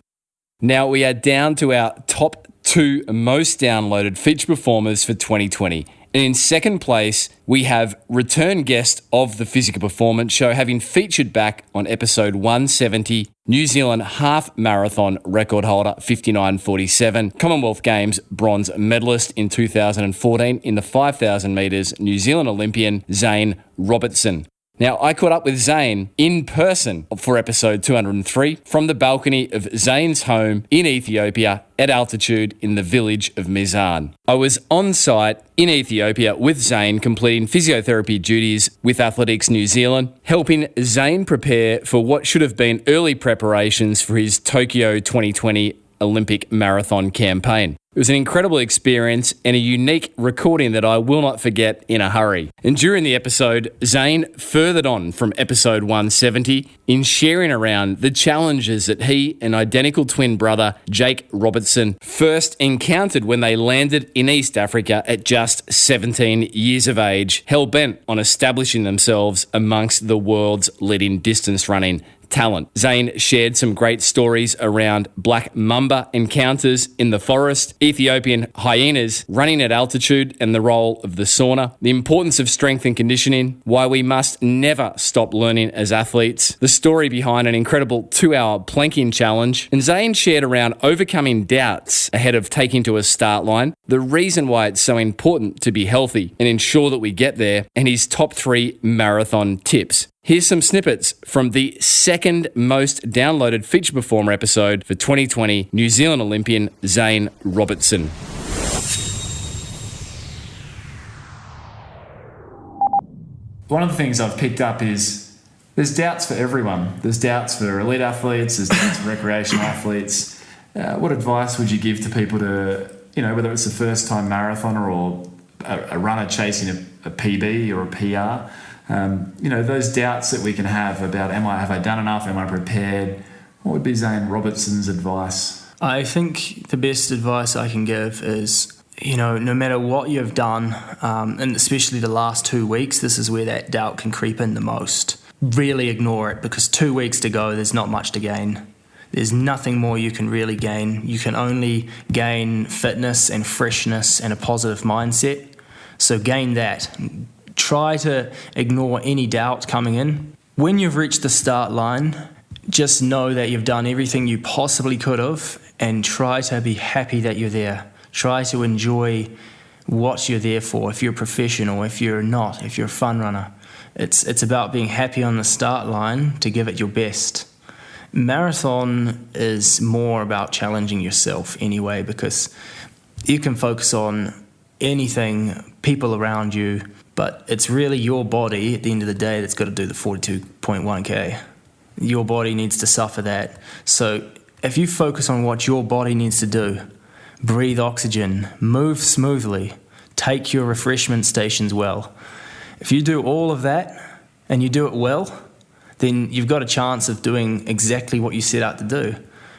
Now we are down to our top 2 most downloaded feature performers for 2020. And in second place, we have return guest of the Physical Performance Show, having featured back on episode 170, New Zealand half marathon record holder 59.47, Commonwealth Games bronze medalist in 2014 in the 5,000 metres, New Zealand Olympian Zane Robertson. Now, I caught up with Zane in person for episode 203 from the balcony of Zane's home in Ethiopia at altitude in the village of Mizan. I was on site in Ethiopia with Zane completing physiotherapy duties with Athletics New Zealand, helping Zane prepare for what should have been early preparations for his Tokyo 2020 Olympic marathon campaign. It was an incredible experience and a unique recording that I will not forget in a hurry. And during the episode, Zane furthered on from episode 170 in sharing around the challenges that he and identical twin brother Jake Robertson first encountered when they landed in East Africa at just 17 years of age, hell-bent on establishing themselves amongst the world's leading distance running talent. Zane shared some great stories around black mamba encounters in the forest, Ethiopian hyenas running at altitude and the role of the sauna, the importance of strength and conditioning, why we must never stop learning as athletes, the story behind an incredible 2-hour planking challenge, and Zane shared around overcoming doubts ahead of taking to a start line, the reason why it's so important to be healthy and ensure that we get there, and his top 3 marathon tips. Here's some snippets from the second most downloaded feature performer episode for 2020, New Zealand Olympian Zane Robertson. One of the things I've picked up is there's doubts for everyone. There's doubts for elite athletes, there's doubts for recreational athletes. What advice would you give to people to, whether it's a first-time marathoner or a runner chasing a PB or a PR, those doubts that we can have about have I done enough, am I prepared? What would be Zane Robertson's advice? I think the best advice I can give is, no matter what you've done, and especially the last 2 weeks, this is where that doubt can creep in the most. Really ignore it, because 2 weeks to go, there's not much to gain. There's nothing more you can really gain. You can only gain fitness and freshness and a positive mindset. So gain that. Try to ignore any doubt coming in. When you've reached the start line, just know that you've done everything you possibly could have, and try to be happy that you're there. Try to enjoy what you're there for. If you're a professional, if you're not, if you're a fun runner, it's about being happy on the start line to give it your best. Marathon is more about challenging yourself anyway, because you can focus on anything, people around you, but it's really your body at the end of the day that's got to do the 42.1k. Your body needs to suffer that. So if you focus on what your body needs to do, breathe oxygen, move smoothly, take your refreshment stations well. If you do all of that and you do it well, then you've got a chance of doing exactly what you set out to do,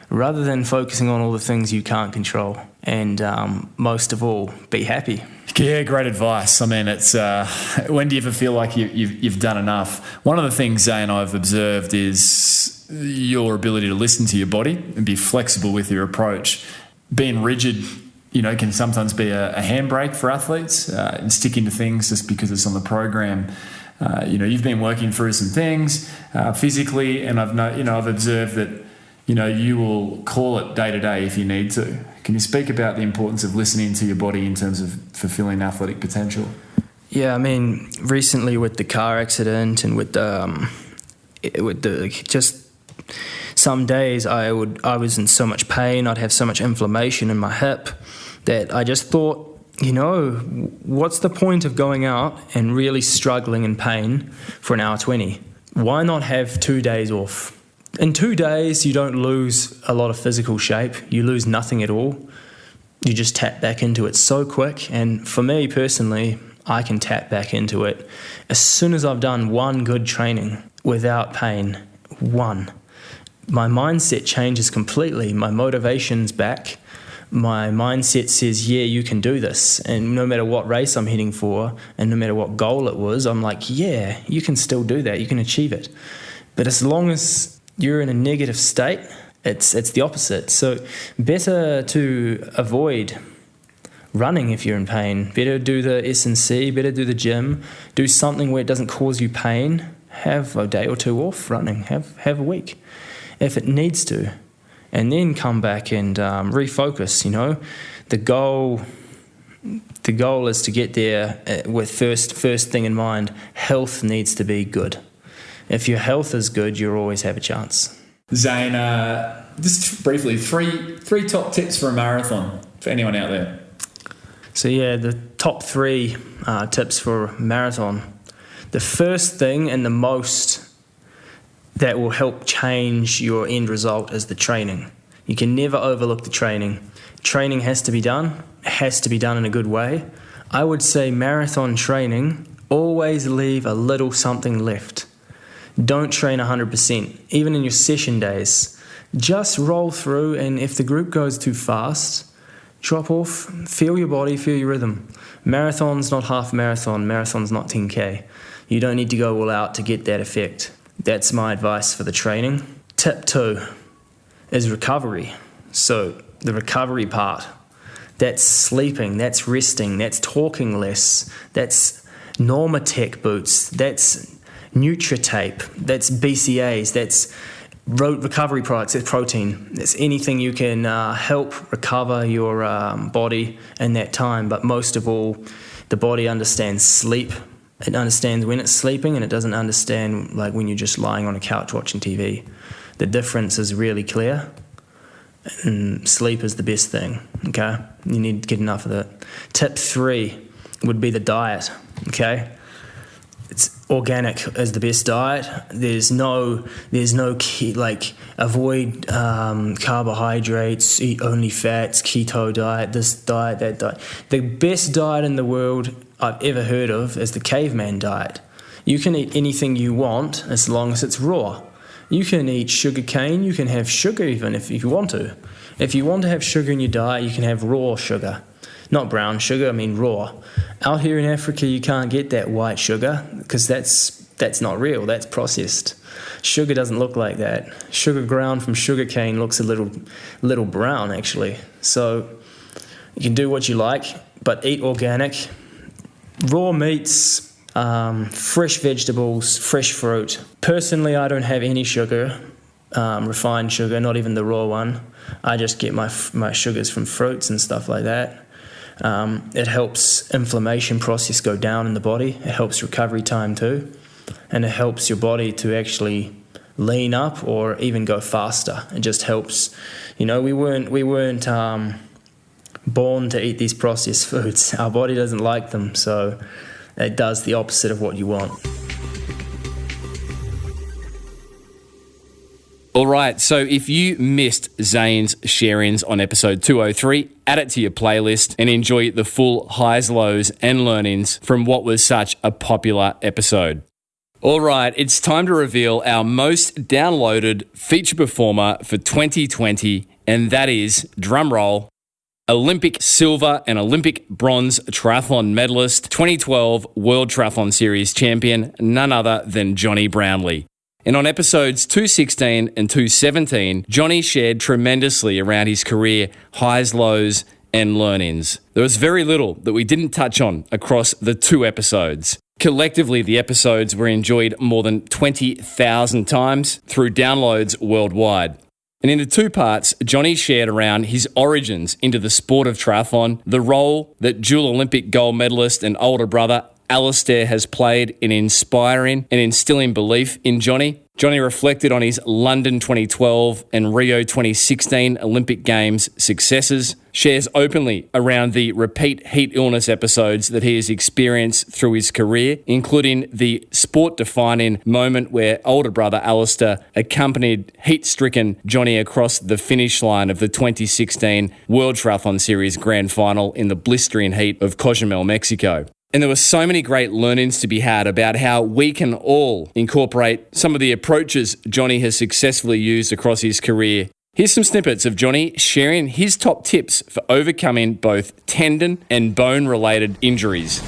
rather than focusing on all the things you can't control. And most of all, be happy. Yeah, great advice. I mean, it's when do you ever feel like you've done enough? One of the things, Zane, I've observed is your ability to listen to your body and be flexible with your approach. Being rigid, can sometimes be a handbrake for athletes, and sticking to things just because it's on the program. You've been working through some things physically, and I've observed that you will call it day to day if you need to. Can you speak about the importance of listening to your body in terms of fulfilling athletic potential? Yeah, I mean, recently with the car accident and with the just some days I was in so much pain, I'd have so much inflammation in my hip that I just thought, what's the point of going out and really struggling in pain for an hour 20? Why not have 2 days off? In 2 days, you don't lose a lot of physical shape. You lose nothing at all. You just tap back into it so quick. And for me personally, I can tap back into it as soon as I've done one good training without pain. One. My mindset changes completely. My motivation's back. My mindset says, yeah, you can do this. And no matter what race I'm heading for and no matter what goal it was, I'm like, yeah, you can still do that. You can achieve it. But as long as you're in a negative state, it's the opposite. So better to avoid running if you're in pain. Better do the S&C, better do the gym. Do something where it doesn't cause you pain. Have a day or two off running. Have a week if it needs to. And then come back and refocus, The goal is to get there with first thing in mind, health needs to be good. If your health is good, you'll always have a chance. Zane, just briefly, three top tips for a marathon for anyone out there. So yeah, the top 3 tips for a marathon. The first thing and the most that will help change your end result is the training. You can never overlook the training. Training has to be done. It has to be done in a good way. I would say marathon training, always leave a little something left. Don't train 100%, even in your session days. Just roll through, and if the group goes too fast, drop off, feel your body, feel your rhythm. Marathon's not half marathon, marathon's not 10K. You don't need to go all out to get that effect. That's my advice for the training. Tip 2 is recovery. So the recovery part, that's sleeping, that's resting, that's talking less, that's Normatec boots, that's Nutritape, that's BCAs, that's recovery products, that's protein. It's anything you can help recover your body in that time. But most of all, the body understands sleep. It understands when it's sleeping, and it doesn't understand like when you're just lying on a couch watching TV. The difference is really clear, and sleep is the best thing, okay? You need to get enough of that. Tip 3 would be the diet, okay? It's organic is the best diet. There's no key, like avoid carbohydrates, eat only fats, keto diet, this diet, that diet. The best diet in the world I've ever heard of is the caveman diet. You can eat anything you want as long as it's raw. You can eat sugar cane, you can have sugar even if you want to. If you want to have sugar in your diet, you can have raw sugar. Not brown sugar, I mean raw. Out here in Africa, you can't get that white sugar because that's that's not real. That's processed. Sugar doesn't look like that. Sugar ground from sugar cane looks a little brown, actually. So you can do what you like, but eat organic, raw meats, fresh vegetables, fresh fruit. Personally, I don't have any sugar, refined sugar, not even the raw one. I just get my sugars from fruits and stuff like that. It helps inflammation process go down in the body. It helps recovery time too. And it helps your body to actually lean up or even go faster. It just helps. We weren't born to eat these processed foods. Our body doesn't like them, so it does the opposite of what you want. All right, so if you missed Zane's share-ins on episode 203, add it to your playlist and enjoy the full highs, lows, and learnings from what was such a popular episode. All right, it's time to reveal our most downloaded feature performer for 2020, and that is, drumroll, Olympic silver and Olympic bronze triathlon medalist, 2012 World Triathlon Series champion, none other than Johnny Brownlee. And on episodes 216 and 217, Johnny shared tremendously around his career highs, lows, and learnings. There was very little that we didn't touch on across the 2 episodes. Collectively, the episodes were enjoyed more than 20,000 times through downloads worldwide. And in the 2 parts, Johnny shared around his origins into the sport of triathlon, the role that dual Olympic gold medalist and older brother Alistair has played in inspiring and instilling belief in Johnny. Johnny reflected on his London 2012 and Rio 2016 Olympic Games successes, shares openly around the repeat heat illness episodes that he has experienced through his career, including the sport-defining moment where older brother Alistair accompanied heat-stricken Johnny across the finish line of the 2016 World Triathlon Series Grand Final in the blistering heat of Cozumel, Mexico. And there were so many great learnings to be had about how we can all incorporate some of the approaches Johnny has successfully used across his career. Here's some snippets of Johnny sharing his top tips for overcoming both tendon and bone-related injuries.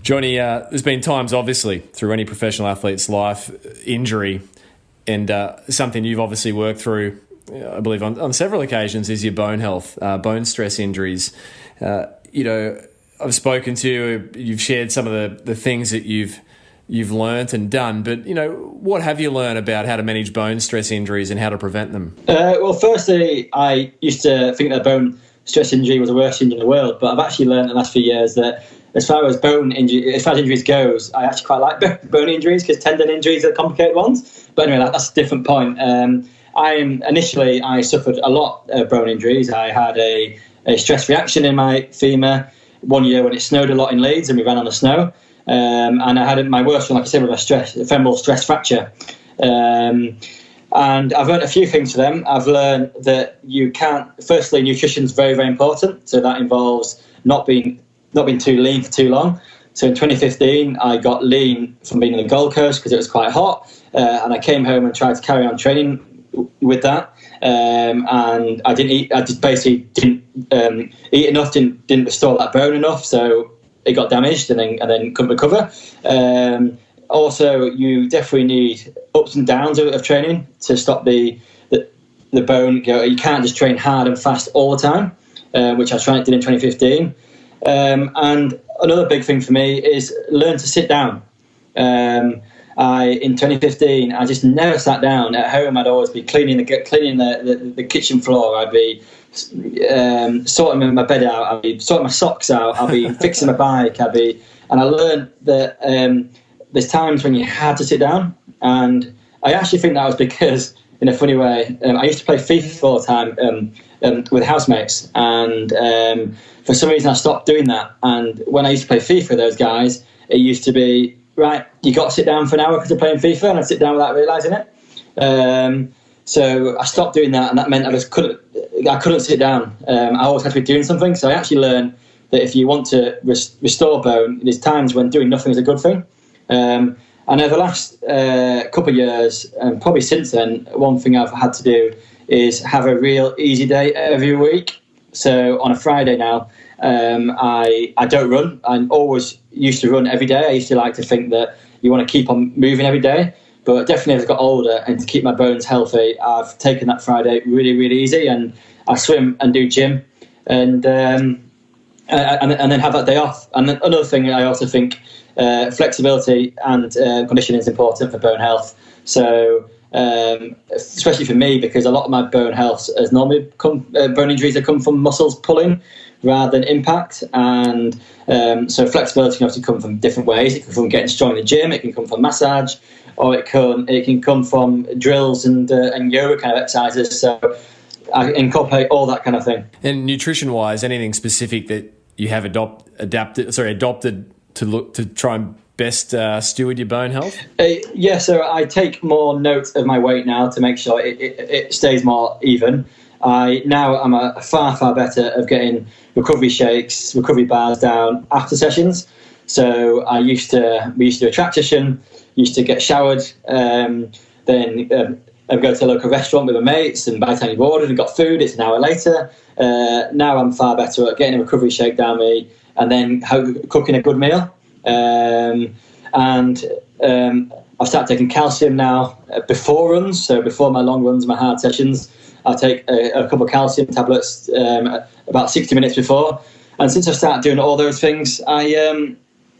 Johnny, there's been times, obviously, through any professional athlete's life, injury, and something you've obviously worked through, I believe, on several occasions, is your bone health, bone stress injuries. I've spoken to you, you've shared some of the things that you've learnt and done, but, what have you learned about how to manage bone stress injuries and how to prevent them? Well, firstly, I used to think that bone stress injury was the worst injury in the world, but I've actually learned in the last few years that as far as injuries goes, I actually quite like bone injuries because tendon injuries are complicated ones. But anyway, that's a different point. I suffered a lot of bone injuries. I had a stress reaction in my femur one year when it snowed a lot in Leeds and we ran on the snow. And I had my worst one, like I said, with a femoral stress fracture. And I've learned a few things from them. I've learned that firstly, nutrition is very, very important. So that involves not being too lean for too long. So in 2015, I got lean from being on the Gold Coast because it was quite hot. And I came home and tried to carry on training with that, and I didn't eat. I just basically didn't eat enough. Didn't restore that bone enough, so it got damaged and then couldn't recover. Also, you definitely need ups and downs of training to stop the bone. You can't just train hard and fast all the time, which I did in 2015. And another big thing for me is learn to sit down. In 2015, I just never sat down. At home, I'd always be cleaning the kitchen floor. I'd be sorting my bed out. I'd be sorting my socks out. I'd be fixing my bike. And I learned that there's times when you had to sit down. And I actually think that was because, in a funny way, I used to play FIFA all the time with housemates. And for some reason, I stopped doing that. And when I used to play FIFA with those guys, it used to be, right, you got to sit down for an hour because you're playing FIFA, and I'd sit down without realising it. So I stopped doing that, and that meant I couldn't sit down. I always had to be doing something. So I actually learned that if you want to restore bone, there's times when doing nothing is a good thing. And over the last couple of years, and probably since then, one thing I've had to do is have a real easy day every week. So on a Friday now, I don't run. I always used to run every day. I used to like to think that you want to keep on moving every day. But definitely as I got older and to keep my bones healthy, I've taken that Friday really, really easy. And I swim and do gym and then have that day off. And then another thing, I also think flexibility and conditioning is important for bone health. So especially for me, because a lot of my bone health has normally bone injuries that come from muscles pulling rather than impact. And so flexibility can obviously come from different ways. It can come from getting strong in the gym, it can come from massage, or it can come from drills and yoga kind of exercises. So I incorporate all that kind of thing. And nutrition-wise, anything specific that you have adopted to try and best steward your bone health? Yeah, so I take more note of my weight now to make sure it stays more even. I'm far better of getting recovery shakes, recovery bars down after sessions. So we used to do a track session, used to get showered, then I'd go to a local restaurant with my mates, and by the time you've ordered and got food, it's an hour later. Now I'm far better at getting a recovery shake down me and then cooking a good meal. I've started taking calcium now before runs. So before my long runs, my hard sessions, I take a couple of calcium tablets about 60 minutes before. And since I've started doing all those things, I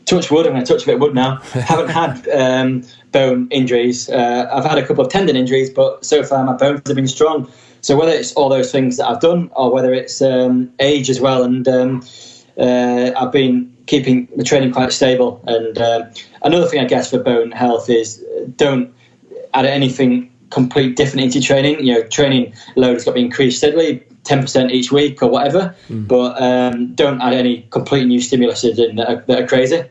touch wood. I'm going to touch a bit of wood now. Haven't had bone injuries. I've had a couple of tendon injuries, but so far my bones have been strong. So whether it's all those things that I've done, or whether it's age as well, and I've been keeping the training quite stable. And another thing I guess for bone health is don't add anything complete different into training. Training load has got to be increased steadily, 10% each week or whatever, but don't add any complete new stimuluses in that are crazy.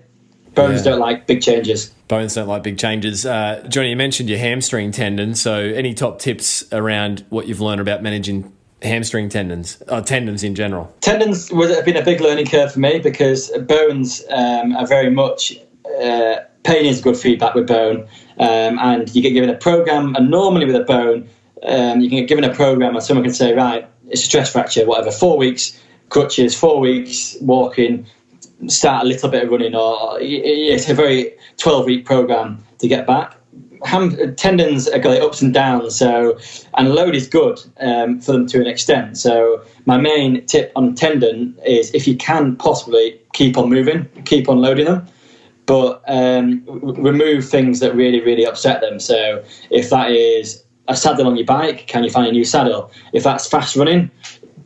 Bones don't like big changes. Bones don't like big changes. Johnny, you mentioned your hamstring tendon, so any top tips around what you've learned about managing hamstring tendons, or tendons in general? Tendons have been a big learning curve for me, because bones are very much pain is good feedback with bone, and you get given a program. And normally with a bone, you can get given a program, and someone can say, right, it's a stress fracture, whatever, 4 weeks crutches, 4 weeks walking, start a little bit of running, or it's a very 12-week program to get back. Tendons are got ups and downs, and load is good for them to an extent. So my main tip on tendon is, if you can possibly, keep on moving, keep on loading them, but remove things that really, really upset them. So if that is a saddle on your bike, can you find a new saddle? If that's fast running,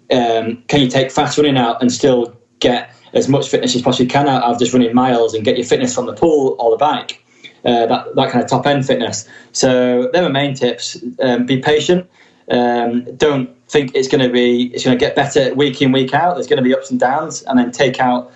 can you take fast running out and still get as much fitness as possibly can out of just running miles, and get your fitness from the pool or the bike? That kind of top end fitness. So they're my main tips. Be patient. Don't think it's going to get better week in, week out. There's going to be ups and downs, and then take out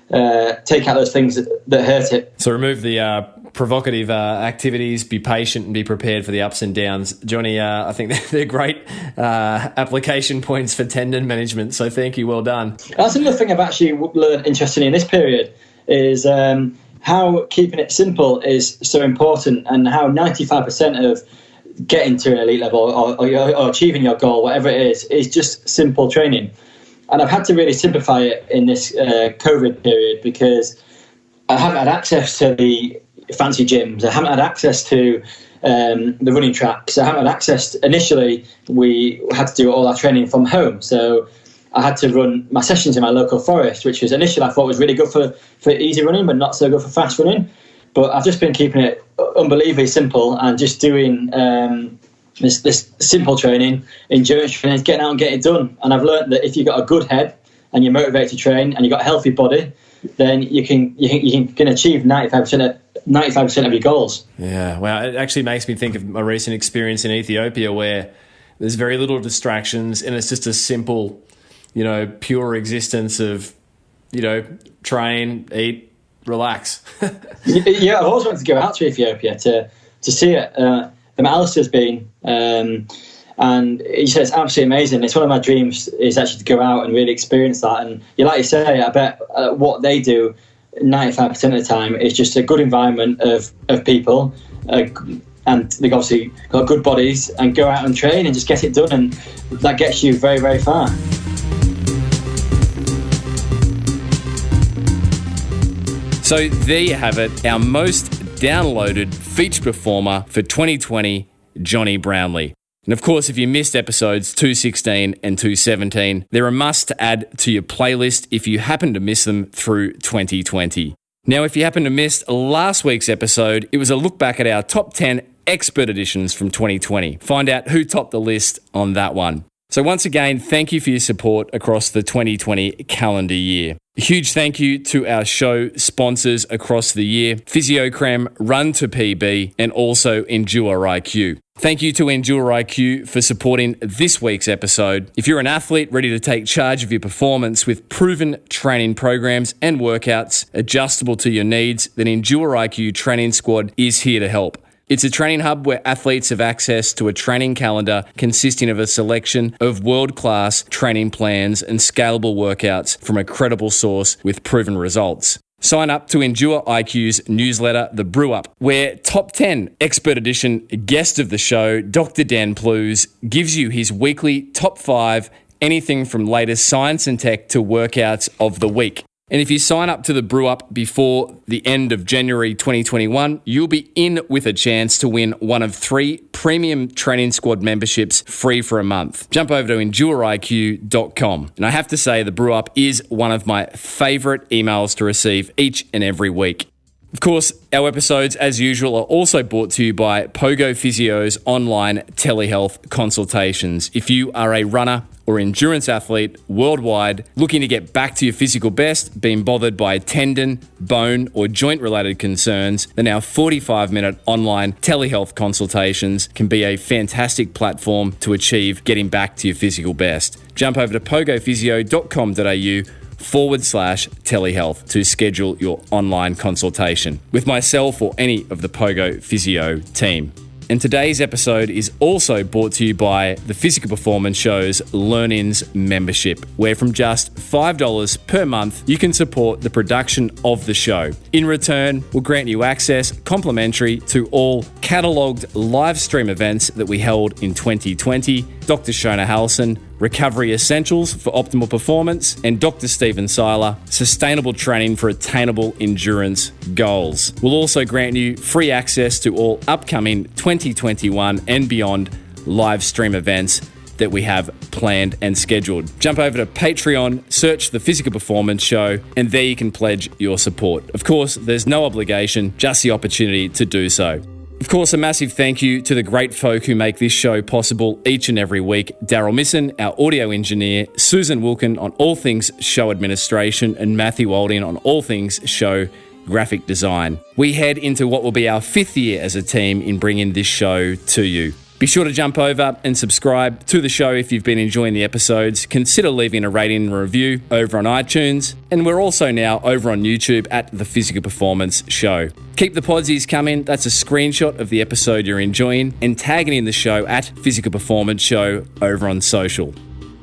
those things that hurt it. So remove the provocative activities, be patient, and be prepared for the ups and downs. Johnny, I think they're great application points for tendon management, so thank you, well done. That's another thing I've actually learned interestingly in this period is how keeping it simple is so important, and how 95% of getting to an elite level or achieving your goal, whatever it is just simple training. And I've had to really simplify it in this COVID period, because I haven't had access to the fancy gyms. I haven't had access to the running tracks. I haven't had access initially, we had to do all our training from home. So I had to run my sessions in my local forest, which was initially I thought was really good for easy running, but not so good for fast running. But I've just been keeping it unbelievably simple, and just doing this simple training, endurance training, getting out and getting it done. And I've learned that if you've got a good head and you're motivated to train and you've got a healthy body, then you can achieve 95% of your goals. Yeah, well, it actually makes me think of my recent experience in Ethiopia, where there's very little distractions, and it's just a simple, pure existence of, train, eat, relax. Yeah, I've always wanted to go out to Ethiopia to see it. Alistair's been, and he says it's absolutely amazing. It's one of my dreams is actually to go out and really experience that. And like you say, I bet what they do 95% of the time is just a good environment of people, and they've obviously got good bodies, and go out and train and just get it done, and that gets you very, very far. So there you have it, our most downloaded feature performer for 2020, Johnny Brownlee. And of course, if you missed episodes 216 and 217, they're a must to add to your playlist if you happen to miss them through 2020. Now, if you happen to miss last week's episode, it was a look back at our top 10 expert editions from 2020. Find out who topped the list on that one. So once again, thank you for your support across the 2020 calendar year. A huge thank you to our show sponsors across the year, Physiocrem, Run to PB, and also Endure IQ. Thank you to Endure IQ for supporting this week's episode. If you're an athlete ready to take charge of your performance with proven training programs and workouts adjustable to your needs, then Endure IQ Training Squad is here to help. It's a training hub where athletes have access to a training calendar consisting of a selection of world-class training plans and scalable workouts from a credible source with proven results. Sign up to Endure IQ's newsletter, The Brew Up, where Top 10 Expert Edition guest of the show, Dr. Dan Plews, gives you his weekly top 5 anything from latest science and tech to workouts of the week. And if you sign up to the Brew Up before the end of January 2021, you'll be in with a chance to win one of 3 premium training squad memberships free for a month. Jump over to endurieiq.com. And I have to say, the Brew Up is one of my favorite emails to receive each and every week. Of course, our episodes, as usual, are also brought to you by Pogo Physio's online telehealth consultations. If you are a runner or endurance athlete worldwide looking to get back to your physical best, being bothered by tendon, bone, or joint-related concerns, then our 45-minute online telehealth consultations can be a fantastic platform to achieve getting back to your physical best. Jump over to pogophysio.com.au/telehealth to schedule your online consultation with myself or any of the Pogo Physio team. And today's episode is also brought to you by the Physical Performance Show's Learn-Ins membership, where from just $5 per month, you can support the production of the show. In return, we'll grant you access complimentary to all catalogued live stream events that we held in 2020, Dr. Shona Halson, Recovery Essentials for Optimal Performance, and Dr. Stephen Seiler, Sustainable Training for Attainable Endurance Goals. We'll also grant you free access to all upcoming 2021 and beyond live stream events that we have planned and scheduled. Jump over to Patreon, search the Physical Performance Show, and there you can pledge your support. Of course, there's no obligation, just the opportunity to do so. Of course, a massive thank you to the great folk who make this show possible each and every week. Daryl Misson, our audio engineer, Susan Wilkin on all things show administration, and Matthew Wardian on all things show graphic design. We head into what will be our 5th year as a team in bringing this show to you. Be sure to jump over and subscribe to the show if you've been enjoying the episodes. Consider leaving a rating and review over on iTunes. And we're also now over on YouTube at The Physical Performance Show. Keep the podsies coming. That's a screenshot of the episode you're enjoying and tagging in the show at Physical Performance Show over on social.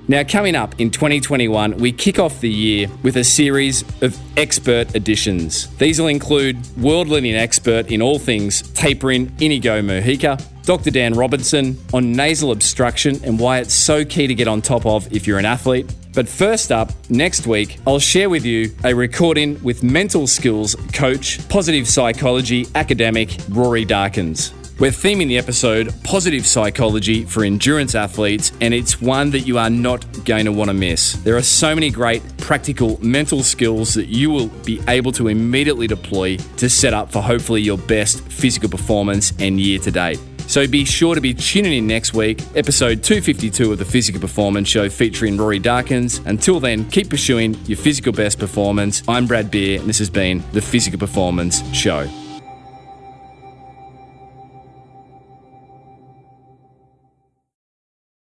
Now, coming up in 2021, we kick off the year with a series of expert editions. These will include world-leading expert in all things tapering, Inigo Mojica, Dr. Dan Robertson on nasal obstruction and why it's so key to get on top of if you're an athlete. But first up, next week, I'll share with you a recording with mental skills coach, positive psychology academic Rory Darkins. We're theming the episode Positive Psychology for Endurance Athletes, and it's one that you are not going to want to miss. There are so many great practical mental skills that you will be able to immediately deploy to set up for hopefully your best physical performance and year to date. So be sure to be tuning in next week, episode 252 of the Physical Performance Show featuring Rory Darkins. Until then, keep pursuing your physical best performance. I'm Brad Beer, and this has been the Physical Performance Show.